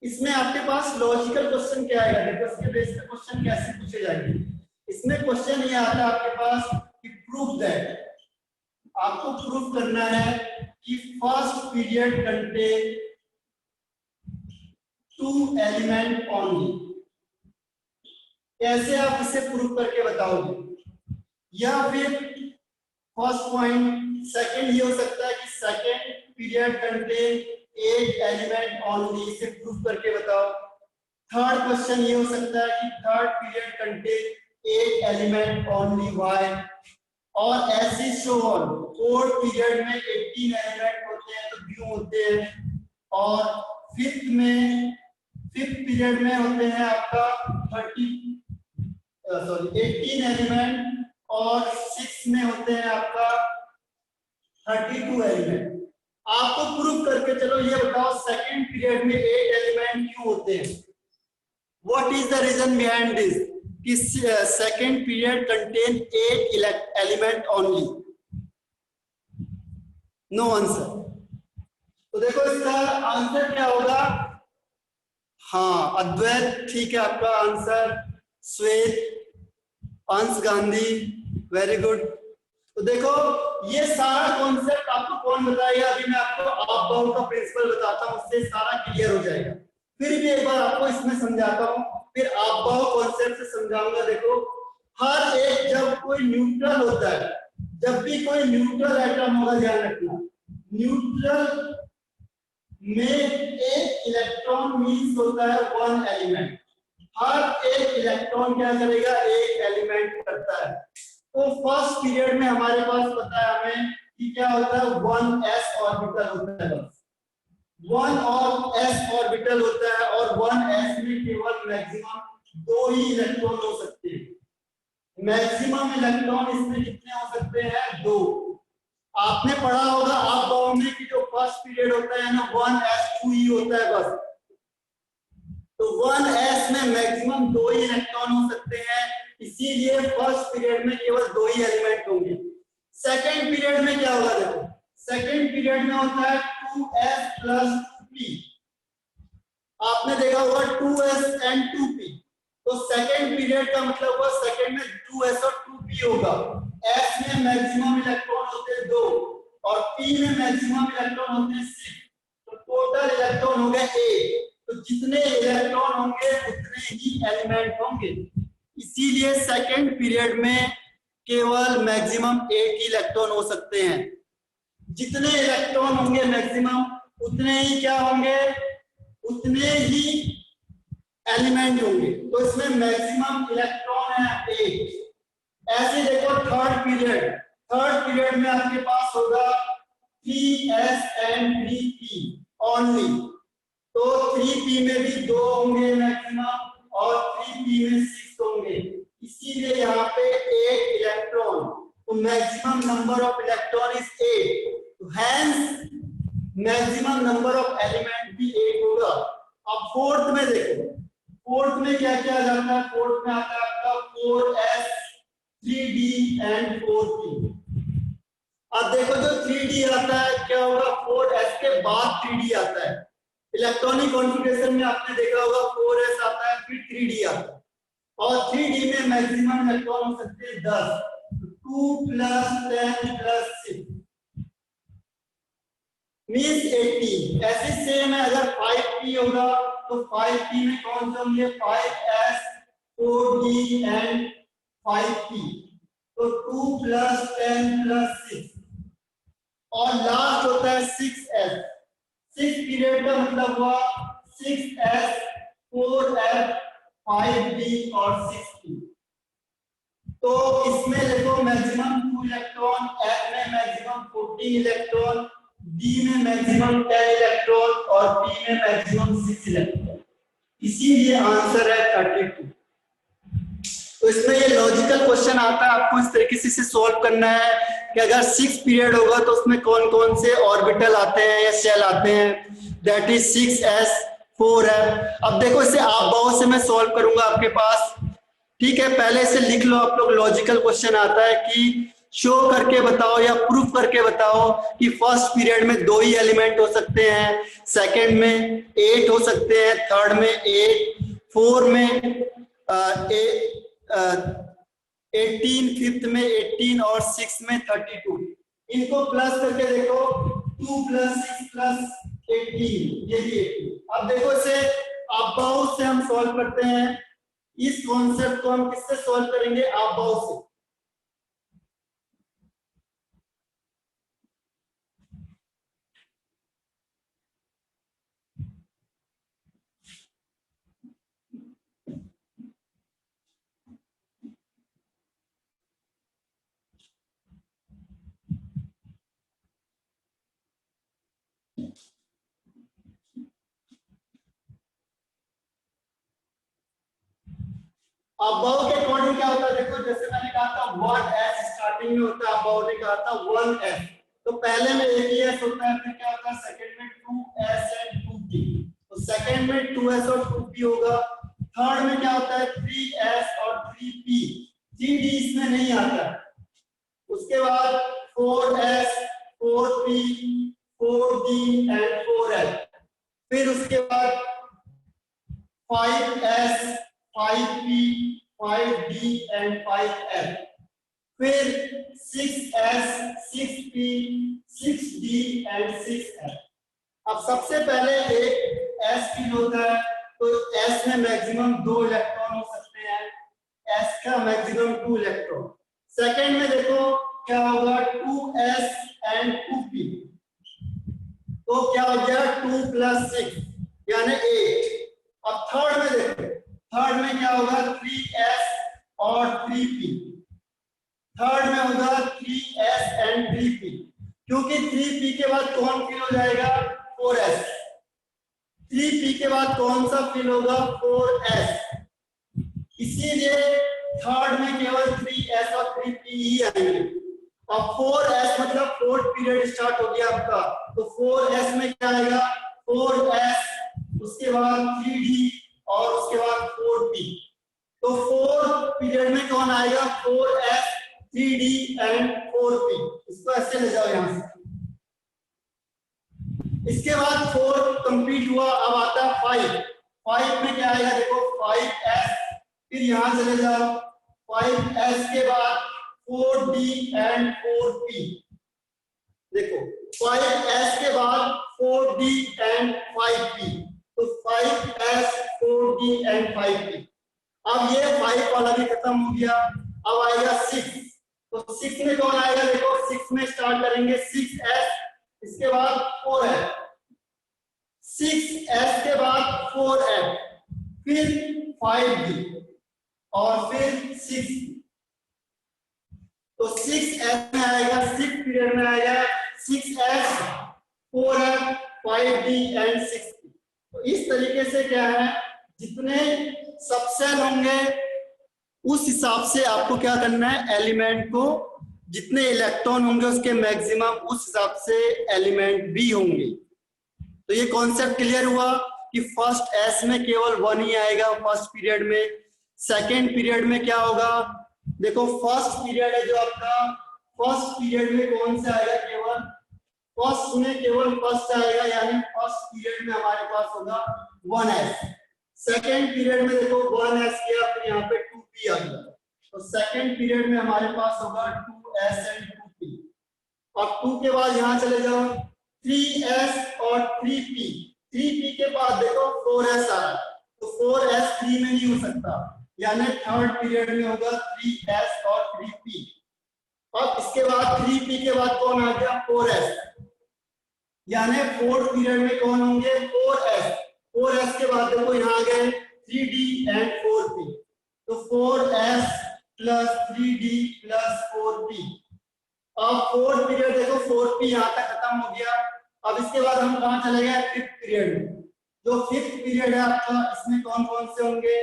इसमें आपके पास लॉजिकल क्वेश्चन क्या आएगा। देखो इसके बेस पे क्वेश्चन कैसे पूछे जाएंगे। इसमें क्वेश्चन ये आता है आपके पास कि प्रूव दैट, आपको प्रूफ करना है कि first period contain 2 element only. कैसे आप इसे प्रूफ करके बताओगे, या फिर फर्स्ट पॉइंट। सेकंड ये हो सकता है कि second period contain 8 element only, इसे प्रूफ करके बताओ। थर्ड क्वेश्चन ये हो सकता है कि third period contain 8 element only, why. और ऐसे शो ऑन फोर्थ पीरियड में 18 एलिमेंट होते हैं तो क्यों होते हैं। और फिफ्थ पीरियड में होते हैं आपका 18 एलिमेंट, और 6 में होते हैं आपका 32 एलिमेंट। आपको प्रूफ करके चलो ये बताओ सेकंड पीरियड में 8 एलिमेंट क्यों होते हैं। What is the reason behind this कि second period contain 8 element only. No answer. तो देखो इसका आंसर क्या होगा, हाँ अद्वैत ठीक है आपका आंसर। श्वेत, अंश गांधी, वेरी गुड। तो देखो ये सारा कॉन्सेप्ट आपको कौन बताएगा, अभी मैं आपको आप बाउ का प्रिंसिपल बताता हूँ, उससे सारा क्लियर हो जाएगा। फिर भी एक बार आपको इसमें समझाता हूँ, फिर आप बाउ कॉन्सेप्ट से समझाऊंगा। देखो हर एक जब कोई न्यूट्रल होता है, जब भी कोई न्यूट्रल एटम होगा, ध्यान रखना न्यूट्रल में एक इलेक्ट्रॉन मीन्स होता है वन एलिमेंट। हर एक इलेक्ट्रॉन क्या करेगा, एक एलिमेंट करता है। तो फर्स्ट पीरियड में हमारे पास पता है हमें कि क्या होता है, 1s ऑर्बिटल होता है, बस 1s ऑर्बिटल होता है। और 1s में केवल मैक्सिमम 2 ही इलेक्ट्रॉन हो सकते हैं। मैक्सिमम इलेक्ट्रॉन इसमें कितने हो सकते हैं, 2। आपने पढ़ा होगा आप बाउ में कि जो फर्स्ट पीरियड होता है ना 1s2 ही होता है बस। तो 1s में मैक्सिमम 2 ही इलेक्ट्रॉन हो सकते हैं, इसीलिए फर्स्ट पीरियड में केवल 2 ही एलिमेंट होंगे। सेकंड पीरियड में क्या होगा, देखो सेकंड पीरियड में होता है 2s प्लस 2p। आपने देखा होगा 2s एंड 2p। तो सेकंड पीरियड का मतलब हुआ सेकंड में 2s और 2p होगा। s में मैक्सिमम इलेक्ट्रॉन होते हैं 2 और p में मैक्सिमम इलेक्ट्रॉन होते हैं 6। तो टोटल इलेक्ट्रॉन हो गए 8। तो जितने इलेक्ट्रॉन होंगे उतने ही एलिमेंट होंगे, इसीलिए सेकंड पीरियड में केवल मैक्सिमम 8 ही इलेक्ट्रॉन हो सकते हैं। जितने इलेक्ट्रॉन होंगे मैक्सिमम उतने ही क्या होंगे, उतने ही एलिमेंट होंगे। तो इसमें मैक्सिमम इलेक्ट्रॉन है 8। ऐसे देखो थर्ड पीरियड में आपके पास होगा 3s एंड 3p ओनली। तो 3p में भी 2 होंगे मैक्सिमम और 3p में 6 होंगे, इसीलिए यहाँ पे 8 इलेक्ट्रॉन। तो maximum number of electron is 8। तो hence maximum number of element भी 8 होगा। अब फोर्थ में देखो, फोर्थ में क्या क्या आ जाता है, फोर्थ में आता है आपका 4s 3d एंड 4p। अब देखो जो 3d आता है क्या होगा, 4s के बाद 3d आता है। इलेक्ट्रॉनिक कॉन्फ़िगरेशन में आपने देखा होगा 4s आता है फिर 3d आता है, और 3d में मैक्सिमम इलेक्ट्रॉन हो सकते हैं 10। 2 प्लस 10 प्लस 6 मींस 18। ऐसे सेम है, अगर 5p होगा तो 5p में कौन से होंगे, 5s 4d एंड 5p। तो 2 प्लस 10 प्लस 6 और लास्ट होता है 6s। 6 पीरियड का मतलब हुआ 6s 4f 5d और 6p। तो इसमें देखो मैक्सिमम 2 इलेक्ट्रॉन, f में मैक्सिमम 14 इलेक्ट्रॉन, d में मैक्सिमम 10 इलेक्ट्रॉन और p में मैक्सिमम 6 इलेक्ट्रॉन, इसीलिए आंसर है 32। तो इसमें ये लॉजिकल क्वेश्चन आता है, आपको इस तरीके से सॉल्व करना है कि अगर 6 पीरियड होगा तो उसमें कौन कौन से ऑर्बिटल आते हैं या शेल आते हैं, दैट इज 6s 4f। अब देखो इसे आप बाउ से मैं सॉल्व करूंगा आपके पास, ठीक है। पहले इसे लिख लो आप लोग। लॉजिकल क्वेश्चन आता है कि शो करके बताओ या प्रूफ करके बताओ कि फर्स्ट पीरियड में 2 ही एलिमेंट हो सकते हैं, सेकंड में 8 हो सकते हैं, थर्ड में 8, फोर्थ में 18, फिफ्थ में 18 और 6 में 32। इनको प्लस करके देखो, 2 प्लस 6 प्लस 18, ये भी 18। अब देखो इसे आप बाउ से हम सॉल्व करते हैं। इस कॉन्सेप्ट को हम किससे सॉल्व करेंगे, आप बाउ से। अब बाउ के अकॉर्डिंग क्या होता है, देखो जैसे मैंने कहा था 1s स्टार्टिंग में होता है, बाउ ने कहा था 1s। तो पहले में एक ही s होता है, फिर क्या होता है सेकंड में 2s एंड 2p। तो सेकंड में 2s और 2p होगा। थर्ड में क्या होता है 3s और 3p, 3d इसमें नहीं आता। उसके बाद 4s 4p 4d and 4f। फिर उसके बाद 5s, 5p, 5d and 5f। फिर 6s, 6p, 6d and 6f। अब सबसे पहले एक s फील होता है, तो s में मैक्सिमम 2 इलेक्ट्रॉन हो सकते हैं, s का मैक्सिमम 2 इलेक्ट्रॉन। सेकंड में देखो क्या होगा, 2s एंड 2p, तो क्या हो गया 2 + 6 यानी 8। अब थर्ड में देखो, थर्ड में क्या होगा, 3s और 3p। थर्ड में होगा 3s एंड 3p, क्योंकि 3p के बाद कौन फिल हो जाएगा, 4s। 3p के बाद कौन सा फिल होगा, 4s। इसीलिए थर्ड में केवल 3s और 3p ही आएंगे। अब 4s मतलब फोर्थ पीरियड स्टार्ट हो गया आपका, तो 4s में क्या आएगा, 4s, उसके बाद 3d और उसके बाद 4p। तो फोर्थ पीरियड में कौन आएगा, 4s, 3d एंड 4p। इसको ऐसे ले जाओ यहां से। इसके बाद 4 कंप्लीट हुआ, अब आता है 5। 5 में क्या आएगा, देखो 5s, फिर यहां चले जाओ, 5s के बाद 4d एंड 4p। देखो 5s के बाद 4d एंड 5p, तो 5s, 4d एंड 5p। अब ये 5 वाला भी खत्म हो गया, अब आएगा 6। तो 6 में कौन आएगा, देखो 6 में स्टार्ट करेंगे 6s, इसके बाद 4f, 6s के बाद 4f, फिर 5d और फिर 6। तो 6s में आएगा, 6 पीरियड में आएगा 6s, 4f, 5d and 6p। तो इस तरीके से क्या है, जितने सबसेल होंगे उस हिसाब से आपको क्या करना है, एलिमेंट को, जितने इलेक्ट्रॉन होंगे उसके मैक्सिमम उस हिसाब से एलिमेंट भी होंगे। तो ये कॉन्सेप्ट क्लियर हुआ कि फर्स्ट एस में केवल 1 ही आएगा फर्स्ट पीरियड में। सेकेंड पीरियड में क्या होगा, देखो फर्स्ट पीरियड है जो आपका, फर्स्ट पीरियड में कौन सा आएगा, केवल फर्स्ट में केवल फर्स्ट आएगा, यानी फर्स्ट पीरियड में हमारे पास होगा 1s। सेकेंड पीरियड में देखो 1s किया, फिर यहाँ पे 2p आ गया, तो सेकेंड पीरियड में हमारे पास होगा 2s एंड 2p। अब 2 के बाद यहाँ चले जाओ, 3s और 3p। 3p के बाद देखो 4s आ रहा है, तो 4s 3 में नहीं हो सकता, यानी थर्ड पीरियड में होगा 3s और 3p। अब इसके बाद 3p के बाद कौन आ गया, 4s, यानी फोर्थ पीरियड में कौन होंगे, 4s। 4s के बाद देखो यहाँ आ गए 3d एंड 4p, तो 4s plus 3d plus 4p। अब फोर्थ पीरियड देखो 4p यहाँ तक खत्म हो गया। अब इसके बाद हम कहाँ चले गए, फिफ्थ पीरियड में। जो फिफ्थ पीरियड है आपका, इसमें कौन कौन से होंगे,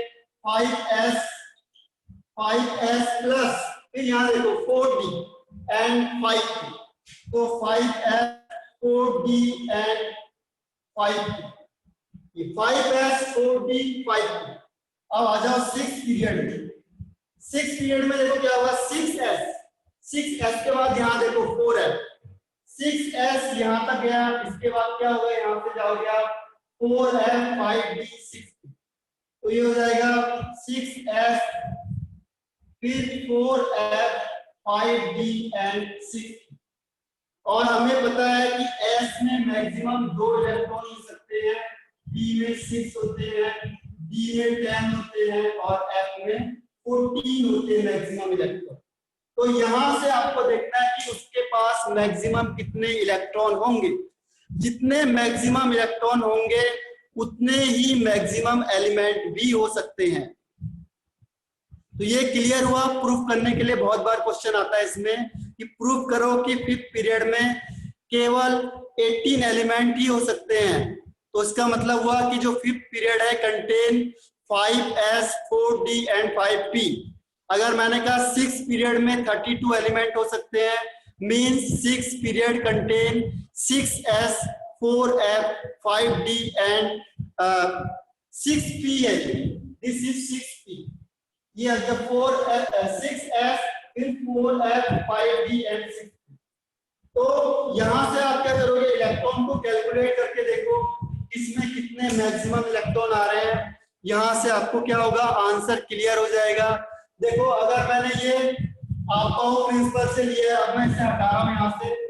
5s प्लस, फिर यहाँ देखो 4d एंड 5p, तो 5s, 4d एंड 5p, ये 5s, 4d, 5p। अब आ जाओ 6 पीरियड में। 6 पीरियड में देखो क्या होगा, 6s के बाद यहाँ देखो 4f, 6s यहाँ तक गया, इसके बाद क्या होगा, यहाँ से जाओगे आप 4f, 5d, 6p, तो ये हो जाएगा 6s, फिर 4f, 5d एंड 6p। और हमें पता है कि s में मैक्सिमम 2 इलेक्ट्रॉन हो सकते हैं, b में 6 होते हैं, d में 10 होते हैं और f में 14 होते हैं मैक्सिमम इलेक्ट्रॉन। तो यहां से आपको देखना है कि उसके पास मैक्सिमम कितने इलेक्ट्रॉन होंगे। जितने मैक्सिमम इलेक्ट्रॉन होंगे उतने ही मैक्सिमम एलिमेंट भी हो सकते हैं। तो ये क्लियर हुआ। प्रूफ करने के लिए बहुत बार क्वेश्चन आता है इसमें कि प्रूफ करो कि फिफ्थ पीरियड में केवल 18 एलिमेंट ही हो सकते हैं। तो इसका मतलब हुआ कि जो फिफ्थ पीरियड है contain 5s, 4d and 5p। अगर मैंने कहा 6 पीरियड में 32 एलिमेंट हो सकते हैं, means 6 period contain 6s, 4f, 5d and 6p है। This is 6p। ये 6s, फिर 4f, 5d एंड 6p। तो यहां से आप क्या करोगे, इलेक्ट्रॉन को कैलकुलेट करके देखो इसमें कितने मैक्सिमम इलेक्ट्रॉन आ रहे हैं। यहां से आपको क्या होगा, आंसर क्लियर हो जाएगा। देखो अगर मैंने ये आपका प्रिंसिपल से लिया, अब मैं इसे हटा रहा हूं यहां से।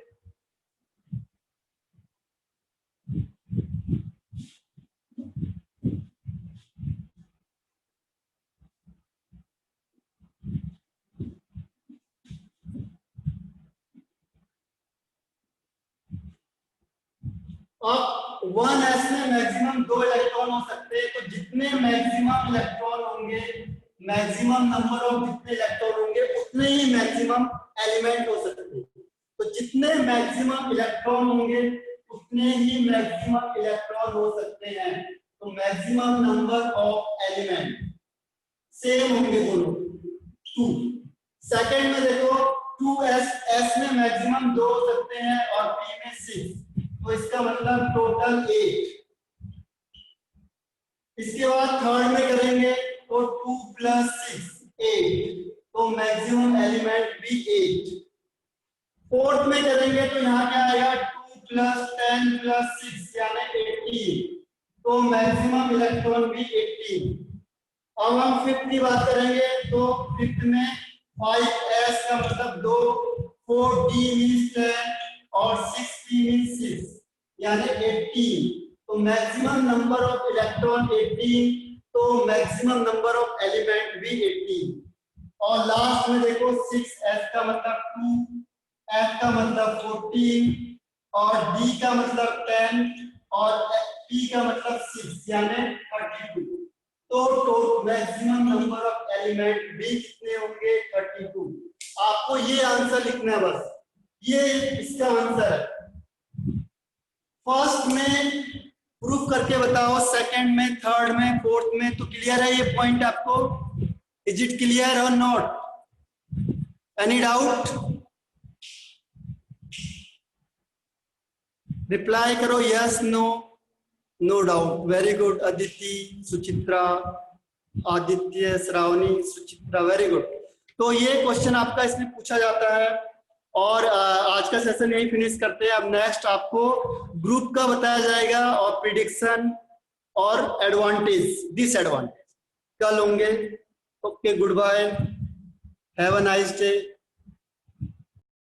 अब 1s में मैक्सिमम 2 इलेक्ट्रॉन हो सकते हैं, तो जितने मैक्सिमम इलेक्ट्रॉन होंगे, मैक्सिमम नंबर ऑफ जितने इलेक्ट्रॉन होंगे उतने ही मैक्सिमम एलिमेंट हो सकते हैं। तो जितने मैक्सिमम इलेक्ट्रॉन होंगे उतने ही मैक्सिमम इलेक्ट्रॉन हो सकते हैं। तो maximum number of element same होंगे दोनों, 2। सेकंड में देखो 2s, s में मैक्सिमम 2 हो सकते हैं और p में 6, तो इसका मतलब टोटल 8। इसके बाद थर्ड में करेंगे तो 2 + 6 8, तो मैक्सिमम एलिमेंट भी 8। फोर्थ में करेंगे तो यहाँ क्या आएगा, 2 + 10 + 6 यानी 18, तो मैक्सिमम इलेक्ट्रॉन भी 18। अब हम फिफ्थ की बात करेंगे तो फिफ्थ में 5s का मतलब 2, 4d मींस 10 और 6p मींस 6 यानी 18, तो मैक्सिमम नंबर ऑफ इलेक्ट्रॉन 18, तो मैक्सिमम नंबर ऑफ एलिमेंट भी 18। और लास्ट में देखो 6s का मतलब 2, f का मतलब 14 और d का मतलब 10 और p का मतलब 6 यानी 32, तो मैक्सिमम नंबर ऑफ एलिमेंट भी कितने होंगे, 32। आपको ये आंसर लिखना है बस, ये इसका आंसर है। फर्स्ट में प्रूफ करके बताओ, सेकंड में, थर्ड में, फोर्थ में, तो क्लियर है ये पॉइंट आपको? इज इट क्लियर और नॉट? Any doubt? रिप्लाई करो yes no. No doubt, very good. Aditi, Suchitra, Aditya, Shravani, Suchitra, very good. तो ये क्वेश्चन आपका इसमें पूछा जाता है। और आज का सेशन यही फिनिश करते हैं। अब नेक्स्ट आपको ग्रुप का बताया जाएगा और प्रिडिक्शन और एडवांटेज, डिसएडवांटेज कल होंगे। Okay, goodbye, have a nice day.